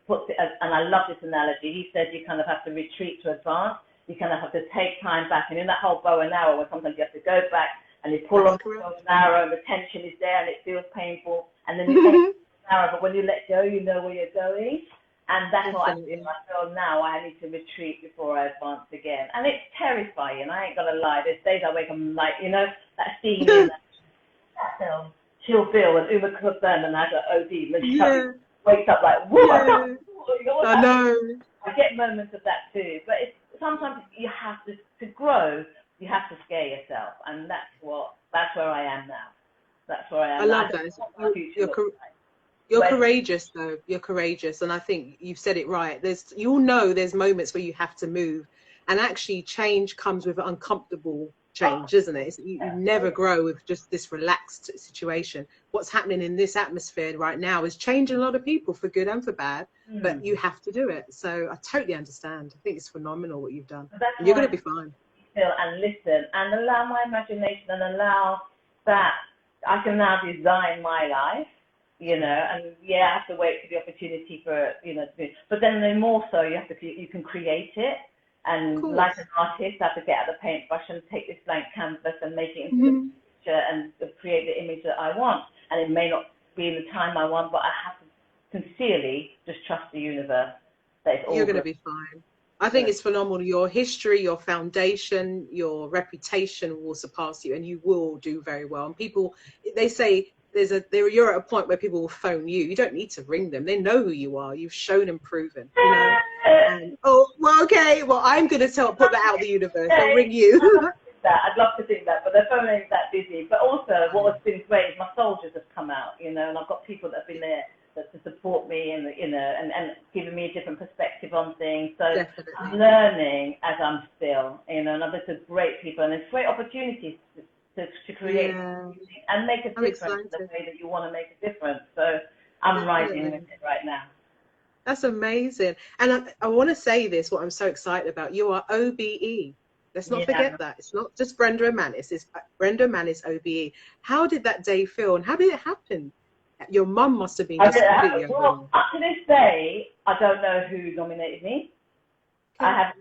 puts it as, and I love this analogy. He says you kind of have to retreat to advance. You kind of have to take time back. And in that whole bow and arrow, where sometimes you have to go back and you pull on the bow and arrow, and the tension is there and it feels painful. And then you take the arrow, but when you let go, you know where you're going. And that's what I feel. I feel now I need to retreat before I advance again. And it's terrifying. I ain't gonna lie. There's days I wake up and like, that scene in that film, Chill Bill, and Uma Thurman has an OB, and she wakes up like, whoa, I know. I get moments of that too. But sometimes you have to grow, you have to scare yourself. And that's where I am now. That's where I am. I love that. You're courageous, though. You're courageous, and I think you've said it right. There's moments where you have to move, and actually change comes with uncomfortable change, isn't it? You never grow with just this relaxed situation. What's happening in this atmosphere right now is changing a lot of people for good and for bad, but you have to do it. So I totally understand. I think it's phenomenal what you've done. You're going to be fine. And listen and allow my imagination, and allow that I can now design my life. And I have to wait for the opportunity for but then more so you can create it, and like an artist, I have to get out the paintbrush and take this blank canvas and make it into a picture and create the image that I want. And it may not be in the time I want, but I have to sincerely just trust the universe that it's all you're going to be fine. I think it's phenomenal. Your history, your foundation, your reputation will surpass you, and you will do very well. And people, they say you're at a point where people will phone you. You don't need to ring them. They know who you are. You've shown and proven. And I'm going to put that out the universe. I'll ring you. I'd love to think that, but the phone ain't that busy. But also, what has been great is my soldiers have come out, and I've got people that have been there to support me, and and giving me a different perspective on things. So definitely. I'm learning as I'm still, and there's great people, and there's great opportunities to create and make a difference in the way that you want to make a difference. So I'm riding with it right now. That's amazing. And I want to say this, what I'm so excited about. You are OBE. Let's not forget that. It's not just Brenda Emmanus. It's Brenda Emmanus OBE. How did that day feel, and how did it happen? Your mum must have been just completely well, up to this day, I don't know who nominated me.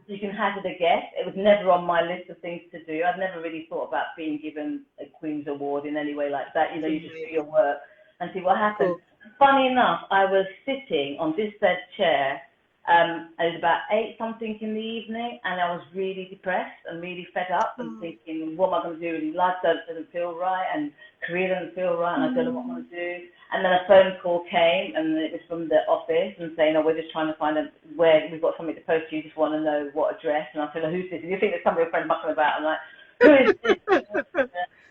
You can hazard a guess. It was never on my list of things to do. I've never really thought about being given a Queen's Award in any way like that. You just do your work and see what happens. Cool. Funny enough, I was sitting on this said chair. It was about 8-something in the evening, and I was really depressed and really fed up and thinking, what am I going to do? Life doesn't feel right, and career doesn't feel right, and I don't know what I'm going to do. And then a phone call came, and it was from the office, and saying, we're just trying to find where we've got something to post to you, just want to know what address. And I said, who's this? And you think there's somebody a friend mucking about. I'm like, who is this?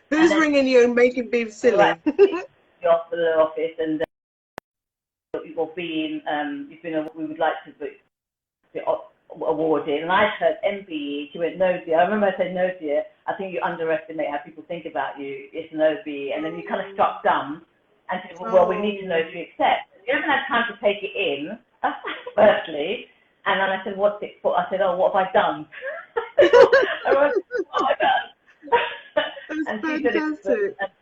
Who's ringing you and making being silly? Like, the office, and we would like to be awarded. And I heard MBE. She went, no dear. I remember I said, no dear, I think you underestimate how people think about you. It's an OBE. And then you kind of struck dumb and said, well, we need to know if you accept. You haven't had time to take it in, firstly. And then I said, what's it for? I said, what have I done? What have I done? And she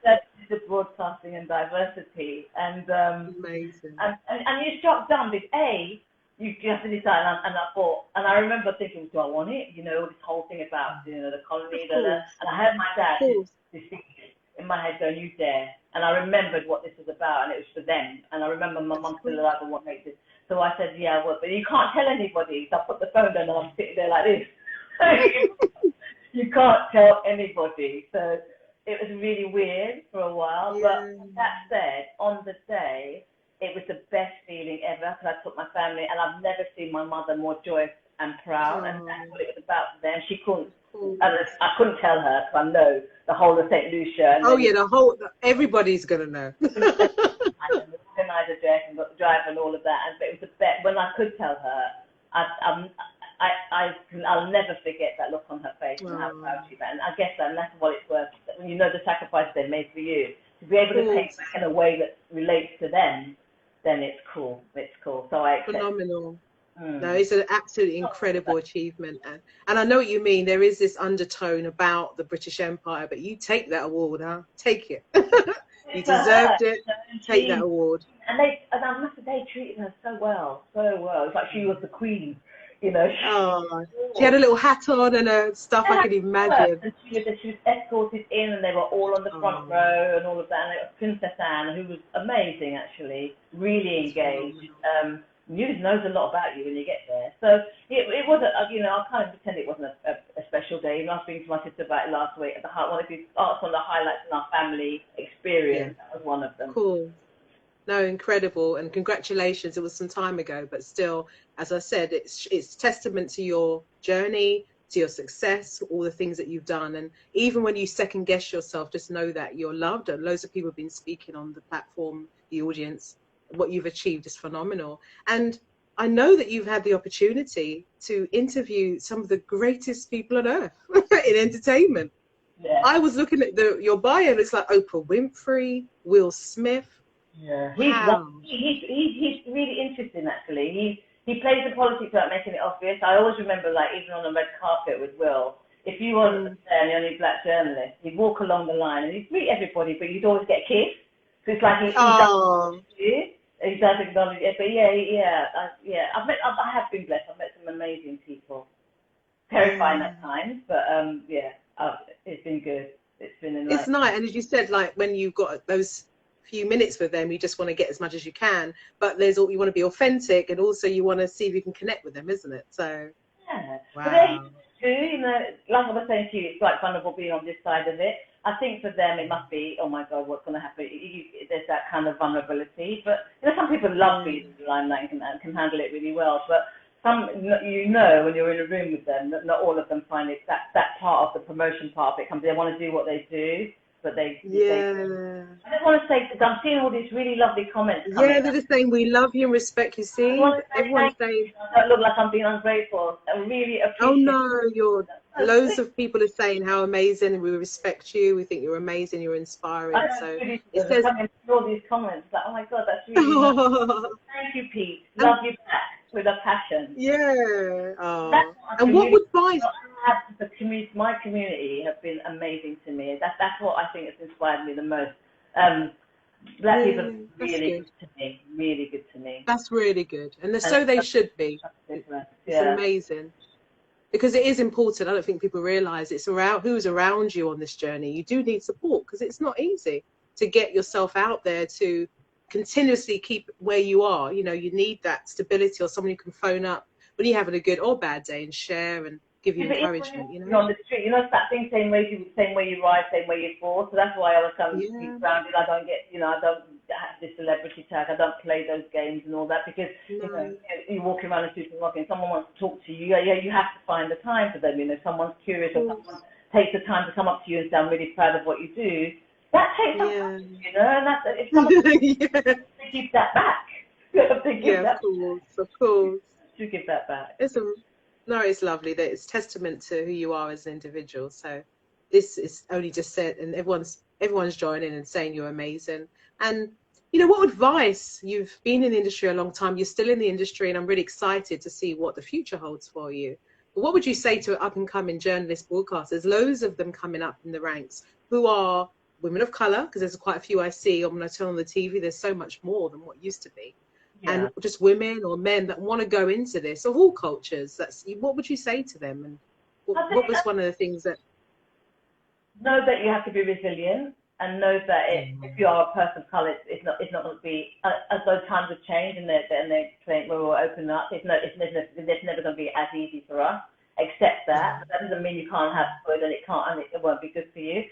said, the broadcasting and diversity, and amazing. And you struck dumb with you have to decide, and I thought, and I remember thinking, do I want it? This whole thing about the colony, and I heard my dad this thing in my head going, you dare, and I remembered what this was about, and it was for them, and I remember my mum still alive and what makes it. So I said, yeah, well, but you can't tell anybody. So I put the phone down and I'm sitting there like this. You can't tell anybody. So it was really weird for a while. Yeah. But that said, on the day, it was the best feeling ever because I took my family, and I've never seen my mother more joyous and proud. And that's what it was about for them. She couldn't. I couldn't tell her because I know the whole of St. Lucia. And everybody's gonna know. Organize a dress and got the drive and all of that, and but it was the best. When I could tell her, I'll never forget that look on her face and how proud she was. And I guess that's what it's worth. When you know the sacrifice they made for you, to be able to take back in a way that relates to them, then it's cool. It's cool. So I accept. Phenomenal. No, it's an absolutely incredible achievement, and I know what you mean. There is this undertone about the British Empire, but you take that award, huh? Take it. You deserved it. Take that award. And I must say, they treated her so well, so well. It's like she was the queen, you know. She had a little hat on and stuff. I can imagine. And she was escorted in, and they were all on the front row and all of that. And it was Princess Anne, who was amazing, actually, really engaged. News knows a lot about you when you get there. So it wasn't, I kind of pretend it wasn't a special day. I was speaking to my sister about it last week. One of the highlights in our family experience. Yeah. That was one of them. Cool. No, incredible. And congratulations. It was some time ago, but still, as I said, it's testament to your journey, to your success, all the things that you've done. And even when you second guess yourself, just know that you're loved. And loads of people have been speaking on the platform, the audience. What you've achieved is phenomenal. And I know that you've had the opportunity to interview some of the greatest people on earth in entertainment. Yeah. I was looking at your bio, and it's like Oprah Winfrey, Will Smith. Yeah, wow. He's really interesting, actually. He plays the politics without making it obvious. I always remember, like, even on the red carpet with Will, if you wasn't there and the only black journalist, he'd walk along the line and he'd greet everybody, but you'd always get a kiss. So it's like he does acknowledge it, but I have been blessed. I've met some amazing people. Terrifying at times, but it's been good. It's nice, and as you said, like when you've got those few minutes with them, you just want to get as much as you can. But you want to be authentic, and also you want to see if you can connect with them, isn't it? So yeah, wow. But too, like I was saying to you, it's like vulnerable being on this side of it. I think for them it must be, oh my God, what's going to happen? There's that kind of vulnerability. But some people love being in the limelight and can handle it really well. But some, when you're in a room with them, not all of them find it. That part of the promotion part of it comes. They want to do what they do, but I just want to say, because I'm seeing all these really lovely comments. Yeah, they're just saying we love you and respect you. See, everyone's saying. I don't look like I'm being ungrateful. I really appreciate. Oh no, loads of people are saying how amazing, and we respect you. We think you're amazing. You're inspiring. So it says all these comments. Like, oh my God, that's really nice. Thank you, Pete. Love you back with a passion. Yeah. Oh. And what advice? My community have been amazing to me. That's what I think has inspired me the most. Black people are really good to me. Really good to me. That's really good, and so they should be. It's amazing. Because it is important. I don't think people realise it's around who's around you on this journey. You do need support because it's not easy to get yourself out there to continuously keep where you are. You need that stability or someone you can phone up when you're having a good or bad day and share and give you encouragement. On the street, it's that thing, same way you rise, same way you fall. So that's why I was kind of grounded. I don't get, I don't have this celebrity tag. I don't play those games and all that because you walk around a supermarket and someone wants to talk to you. You have to find the time for them. Someone's curious or someone takes the time to come up to you and say, I'm really proud of what you do. That takes some time, and that's if someone to keep that back. Of course. To give that back. It's lovely that it's testament to who you are as an individual. So this is only just said, and everyone's joining and saying you're amazing. And what advice? You've been in the industry a long time. You're still in the industry, and I'm really excited to see what the future holds for you. But what would you say to up and coming journalist broadcasters? Loads of them coming up in the ranks who are women of color, because there's quite a few I see. When I turn on the TV, there's so much more than what used to be. And just women or men that want to go into this of all cultures. What would you say to them? And what was one of the things that? Know that you have to be resilient. and knows that if you are a person of colour, it's not going to be, as those times have changed and they think, well, we'll open up, it's never going to be as easy for us. Accept that. But that doesn't mean you can't have food and it won't be good for you.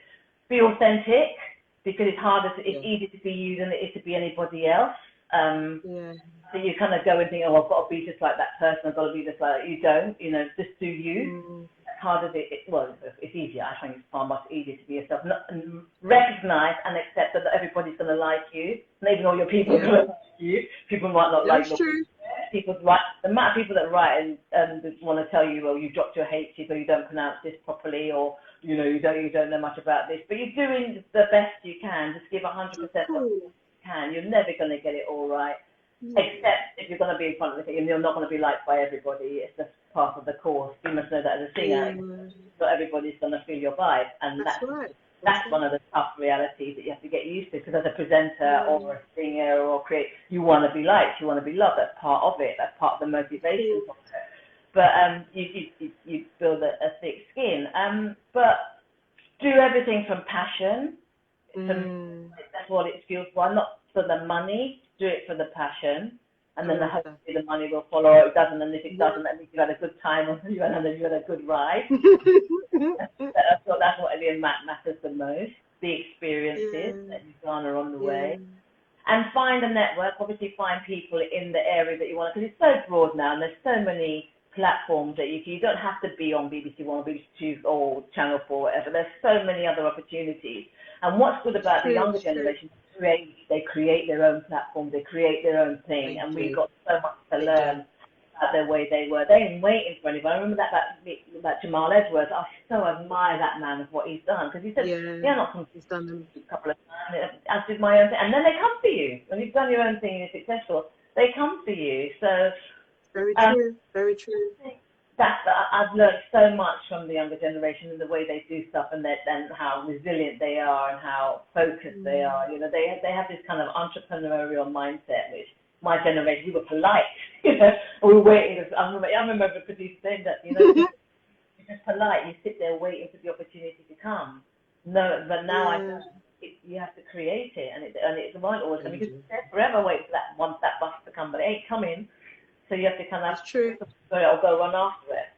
Be authentic, because it's easier to be you than it is to be anybody else. So you kind of go and think, oh, I've got to be just like that person, I've got to be just like that. You don't, just do you. As hard as it's easier. I think it's far much easier to be yourself. Recognize and accept that everybody's going to like you. And even though your people are going to like you, people might not like you. The amount of people that write and want to tell you, well, you dropped your H's or you don't pronounce this properly, or you don't know much about this, but you're doing the best you can. Just give 100% of what you can. You're never going to get it all right. Except if you're going to be in front of the thing, and you're not going to be liked by everybody. It's just part of the course. You must know that as a singer, not everybody's going to feel your vibe, and that's one of the tough realities that you have to get used to. Because as a presenter or a singer or you want to be liked, you want to be loved. That's part of it. That's part of the motivation of it. But you build a thick skin. But do everything from passion. That's what it feels for. Not for the money. Do it for the passion, and then hopefully the money will follow. Or it doesn't, and if it doesn't, at least you had a good time, or you had a good ride. that's what really matters the most. The experiences that you garner on the way, and find a network. Obviously, find people in the area that you want, because it's so broad now, and there's so many platforms that you don't have to be on BBC One, or BBC Two, or Channel 4, whatever. There's so many other opportunities. And what's good about the younger generation? They create their own platforms, they create their own thing, and we've got so much to learn about the way they were. They ain't waiting for anybody. I remember that Jamal Edwards. I so admire that man of what he's done, because he said, he's done a couple of times. I did my own thing, and then they come for you. When you've done your own thing and you're successful, they come for you. So very true, very true. I've learned so much from the younger generation and the way they do stuff, and how resilient they are and how focused they are. They have this kind of entrepreneurial mindset, which my generation, we were polite. We were waiting. I remember the producer saying that, you're just polite. You sit there waiting for the opportunity to come. No, but now you have to create it, and it won't always come. You can forever wait for that bus to come, but it ain't coming. So you have to kind of go run after it.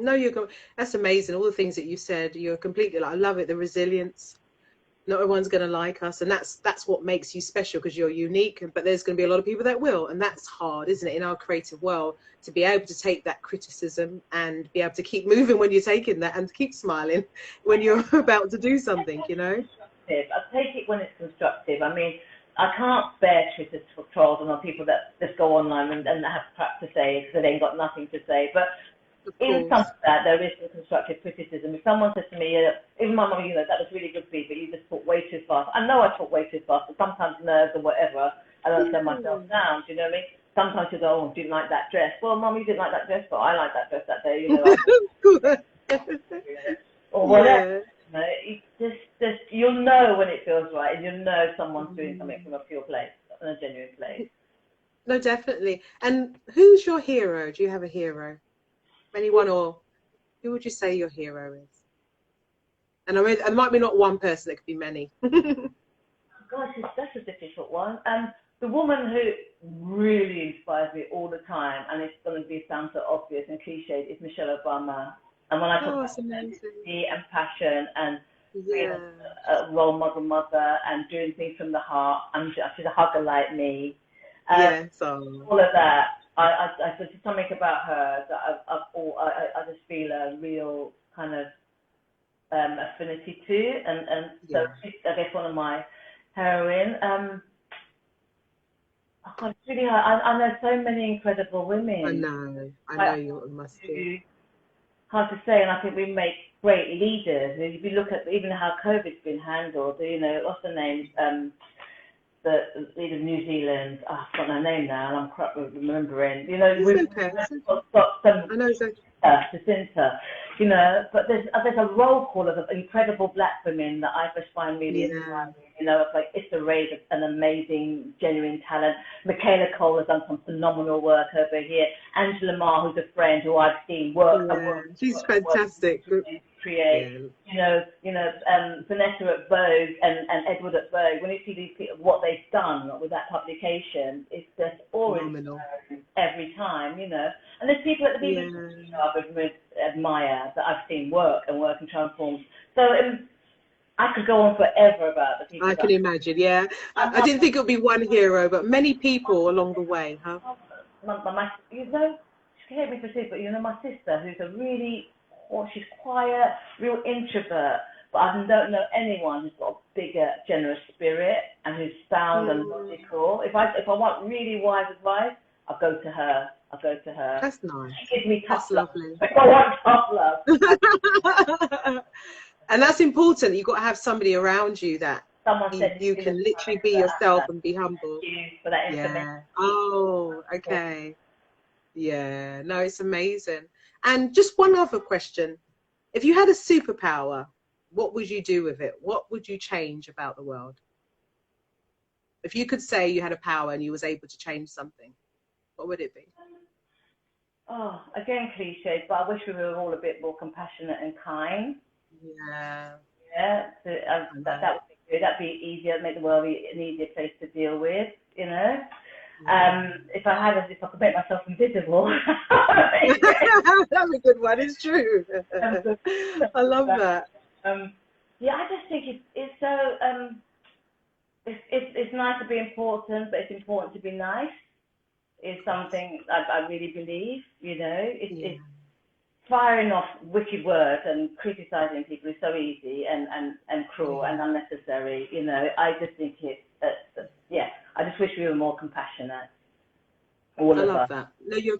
No, that's amazing. All the things that you said, you're completely I love it. The resilience. Not everyone's going to like us, and that's what makes you special, because you're unique. But there's going to be a lot of people that will, and that's hard, isn't it, in our creative world, to be able to take that criticism and be able to keep moving when you're taking that, and keep smiling when you're about to do something. I take it when it's constructive. I mean, I can't bear Twitter trolls and people that just go online and have crap to say because they ain't got nothing to say. But in some of that, there is some constructive criticism. If someone says to me, even my mum, that was really good feed, but you just talk way too fast. I know I talk way too fast, but sometimes nerves or whatever, I don't slow myself down. Do you know what I mean? Sometimes you go, oh, didn't like that dress. Well, Mum, you didn't like that dress, but I liked that dress that day. Or whatever. You'll know when it feels right, and you'll know someone's doing something from a pure place, from a genuine place. No, definitely. And who's your hero? Do you have a hero? Anyone, or who would you say your hero is? And I mean, it might be not one person; it could be many. Gosh, that's a difficult one. The woman who really inspires me all the time, and it's going to sound so obvious and cliched, is Michelle Obama. And when I talk about empathy and passion and being a role model mother and doing things from the heart, and she's a hugger like me. All of that. I there's something about her that I just feel a real kind of affinity to, and so she's, I guess, one of my heroines. It's really hard. I know so many incredible women. I know you must be. Hard to say, and I think we make great leaders. If you look at even how COVID's been handled, what's the name? The leader of New Zealand, I've got her name now, and I'm crap with remembering. We've got some Jacinta, but there's a roll call of incredible black women that I just find really inspiring. It's like Issa Rae, an amazing, genuine talent. Michaela Cole has done some phenomenal work over here. Angela Ma, who's a friend who I've seen work. She's fantastic. create, Vanessa at Vogue and Edward at Vogue. When you see these people, what they've done with that publication, it's just always every time, And there's people at the BBC I admire that I've seen work and transform. So I could go on forever about the people. I can imagine, yeah. I didn't think it would be one hero, but many people along the way, huh? She hate me for this, but my sister, who's a really, she's quiet, real introvert, but I don't know anyone who's got a bigger, generous spirit and who's sound and logical. If I want really wise advice, I'll go to her. That's nice. She gives me tough love. Lovely. If I want tough love. And that's important. You've got to have somebody around you that you can literally be yourself and be humble. Thank you for that information. Yeah. Oh, okay. Yeah. No, it's amazing. And just one other question. If you had a superpower, what would you do with it? What would you change about the world? If you could say you had a power and you was able to change something, what would it be? Oh, again, cliches, but I wish we were all a bit more compassionate and kind. Yeah. Yeah, so, that would be good. That'd be easier, make the world an easier place to deal with, If I could make myself invisible. That's a good one. It's true. I love that. Yeah, I just think it's so. It's nice to be important, but it's important to be nice. Is something I really believe. It's firing off wicked words and criticizing people is so easy and cruel and unnecessary. I just think I just wish we were more compassionate. I love that. No, you're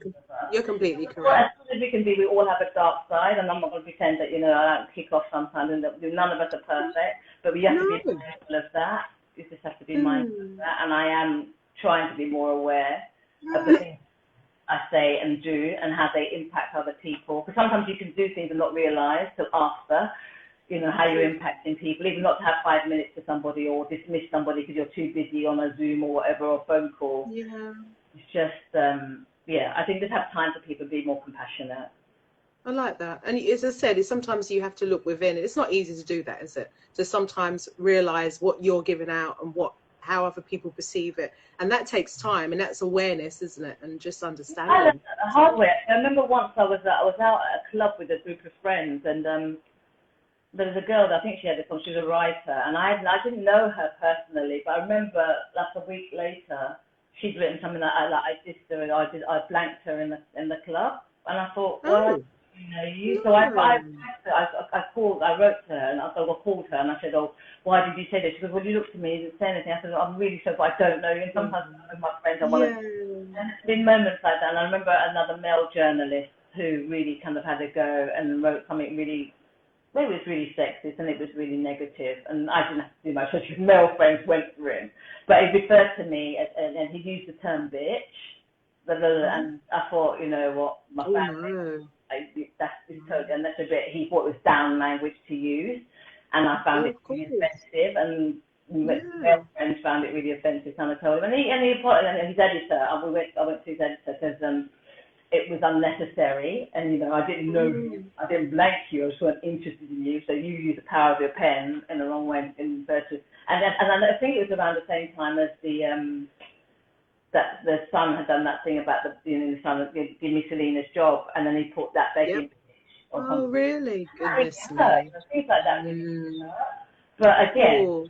completely correct. Well, as good as we can be, we all have a dark side, and I'm not going to pretend that I don't kick off sometimes, and that none of us are perfect, but we have to be mindful of that. You just have to be mindful of that, and I am trying to be more aware of the things I say and do and how they impact other people. Because sometimes you can do things and not realise till after, how you're impacting people, even not to have 5 minutes to somebody or dismiss somebody because you're too busy on a Zoom or whatever, or a phone call. Yeah. It's just, I think just have time for people to be more compassionate. I like that. And as I said, sometimes you have to look within. It's not easy to do that, is it? To sometimes realise what you're giving out and how other people perceive it. And that takes time, and that's awareness, isn't it? And just understanding. I learned that the hard way. I remember once I was out at a club with a group of friends, and there was a girl that I think she had she was a writer, and I didn't know her personally, but I remember like a week later, she'd written something that I blanked her in the club, and I thought, so I wrote to her, and I called her, and I said, oh, why did you say this? She goes, well, you looked at me, you didn't say anything. I said, I'm really sorry, but I don't know you. And sometimes with my friends, I want to. And it's been moments like that. And I remember another male journalist who really kind of had a go and wrote something really, it was really sexist and it was really negative. And I didn't have to do much. His male friends went for him. But he referred to me, and he used the term bitch. And I thought, what, my family, that's a bit, he thought it was down language to use. And I found it really offensive, and male friends found it really offensive. And I told him, and his editor, I went to his editor because it was unnecessary, and I didn't know you, I didn't blank you, I just wasn't interested in you. So you use the power of your pen in the wrong way, and I think it was around the same time as that the Sun had done that thing about the Sun give me Selena's job, and then he put that begging. Oh, really? Goodness me. Things like that. But again,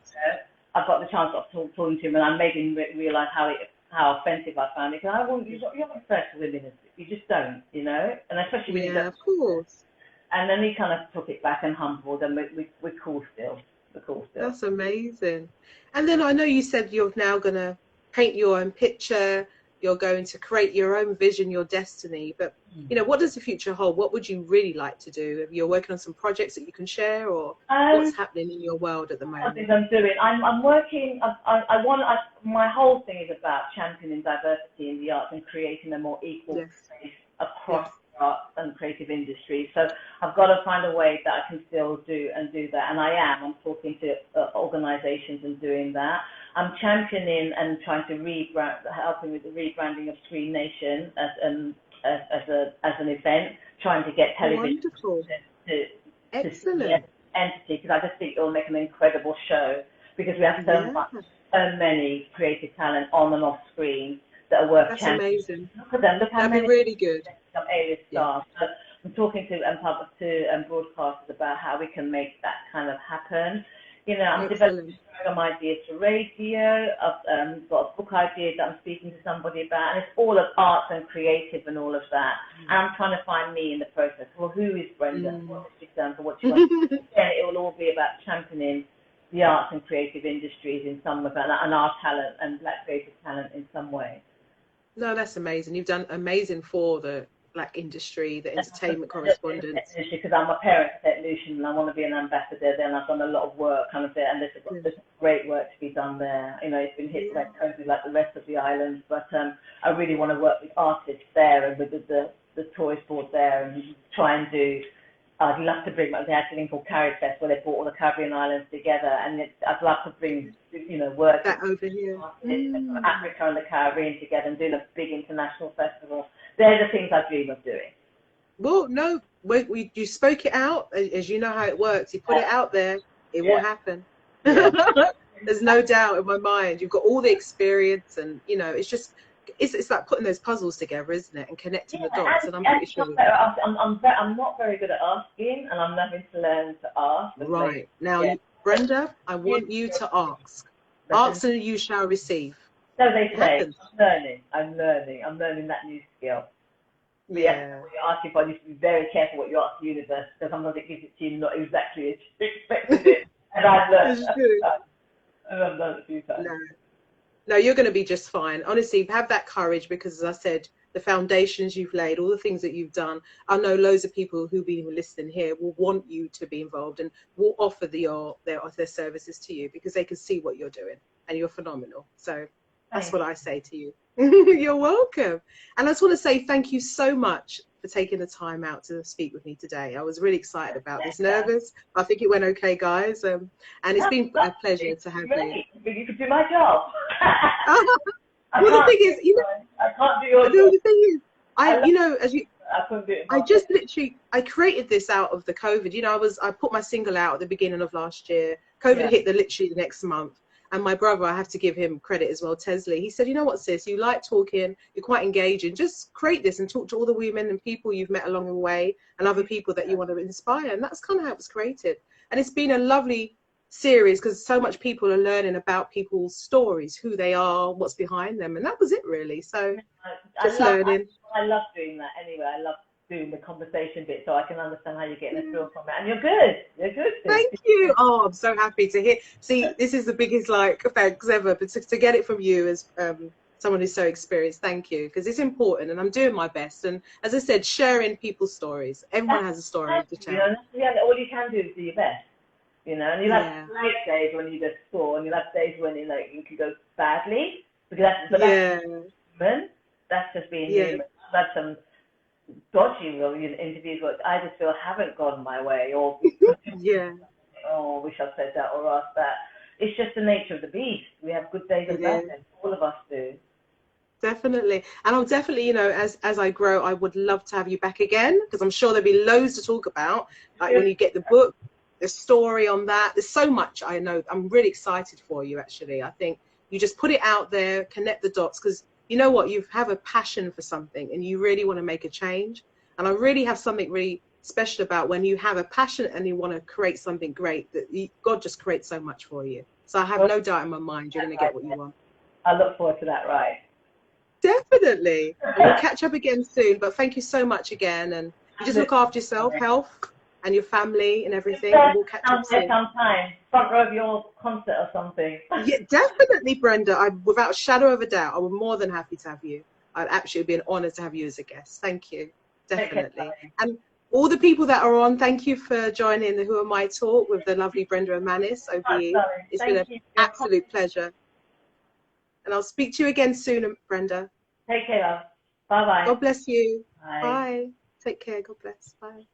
I've got the chance of talking to him, and I made him realise how offensive I found it. Because you don't refer to women, you just don't, and especially when you don't. Of course. And then he kind of took it back and humbled, and we're cool still. That's amazing. And then I know you said you're now going to paint your own picture. You're going to create your own vision, your destiny. But, what does the future hold? What would you really like to do? You're working on some projects that you can share, or what's happening in your world at the moment? I think I'm doing. I'm working. My whole thing is about championing diversity in the arts and creating a more equal space across the arts and creative industry. So I've got to find a way that I can still do that. And I am. I'm talking to organisations and doing that. I'm championing and trying to helping with the rebranding of Screen Nation as an event, trying to get television Excellent. Entity, because I just think it'll make an incredible show, because we have so many creative talent on and off screen that are worth That's championing. amazing. Look at them. Look how That'd many be really good. Some A-list stars. So I'm talking to broadcasters about how we can make that kind of happen. You know, I'm developing some ideas for radio. I've got a book idea that I'm speaking to somebody about, and it's all of arts and creative and all of that. And I'm trying to find me in the process. Well, who is Brenda? What has she done for what she wants? Again, it will all be about championing the arts and creative industries in some way, and our talent and Black creative talent in some way. No, that's amazing. You've done amazing for the Black industry, the entertainment correspondence. Because I'm a parent at St. Lucian and I want to be an ambassador there, and I've done a lot of work kind of there, and there's great work to be done there. You know, it's been hit by COVID like the rest of the island, but I really want to work with artists there and with the tourist board there, and try and do. I'd love to bring, they had a thing called Caryn Fest where they brought all the Caribbean islands together, and I'd love to bring, you know, work that over here. From Africa and the Caribbean together and do a big international festival. They're the things I dream of doing. Well, no, you spoke it out, as you know how it works. You put it out there, it will happen. There's no doubt in my mind. You've got all the experience, and you know, it's just. It's like putting those puzzles together, isn't it, and connecting the dots. And I'm pretty sure. I'm not very good at asking, and I'm having to learn to ask. Right now, Brenda, I want you to ask. Ask and you shall receive. So they say. I'm learning that new skill. Yeah. When you ask, I need to be very careful what you ask the universe, because sometimes it gives it to you not exactly as you expected it. And I've learned that. And I've done it a few times. No, you're going to be just fine. Honestly, have that courage, because as I said, the foundations you've laid, all the things that you've done, I know loads of people who've been listening here will want you to be involved and will offer their services to you, because they can see what you're doing and you're phenomenal. So that's what I say to you. You're welcome. And I just want to say thank you so much for taking the time out to speak with me today. I was really excited about this, nervous. I think it went okay, guys. And it's been a pleasure to have you. You could do my job. Well, the thing is, you know, I can't do your job. The thing is, I created this out of the COVID. You know, I put my single out at the beginning of last year. COVID hit literally the next month. And my brother, I have to give him credit as well, Tesley, he said, you know what, sis, you like talking, you're quite engaging, just create this and talk to all the women and people you've met along the way and other people that you want to inspire. And that's kind of how it was created. And it's been a lovely series, because so much people are learning about people's stories, who they are, what's behind them. And that was it, really. So learning. I love doing that anyway. I love doing the conversation bit, so I can understand how you're getting a feel from it. And you're good. Thank you. Oh, I'm so happy to hear. See, this is the biggest thanks ever, but to get it from you as someone who's so experienced, thank you, because it's important, and I'm doing my best. And as I said, sharing people's stories. Everyone has a story to tell. All you can do is do your best. You know, and you'll have great days when you just score, and you'll have days when you can go badly, because that's human. That's just being human. That's some dodgy interviews where I just feel haven't gone my way, or oh, wish I'd said that or asked that. It's just the nature of the beast. We have good days and bad days. All of us do. Definitely. And I'll definitely, you know, as I grow, I would love to have you back again, because I'm sure there'll be loads to talk about. Like when you get the book, the story on that. There's so much I know. I'm really excited for you, actually. I think you just put it out there, connect the dots, because you know what, you have a passion for something and you really want to make a change. And I really have something really special about when you have a passion and you want to create something great, that God just creates so much for you. So I have no doubt in my mind you're going to get what you want. I look forward to that, right? Definitely. We'll catch up again soon, but thank you so much again. And you just look after yourself, health, and your family and everything. And we'll catch up soon. Sometime. Front row of your concert or something. Yeah, definitely, Brenda. Without a shadow of a doubt, I would more than happy to have you. I'd actually be an honour to have you as a guest. Thank you. Definitely. And all the people that are on, thank you for joining the Who Am I Talk with the lovely Brenda Emmanus, OBE. It's been an absolute pleasure. And I'll speak to you again soon, Brenda. Take care, love. Bye-bye. God bless you. Bye. Bye. Take care. God bless. Bye.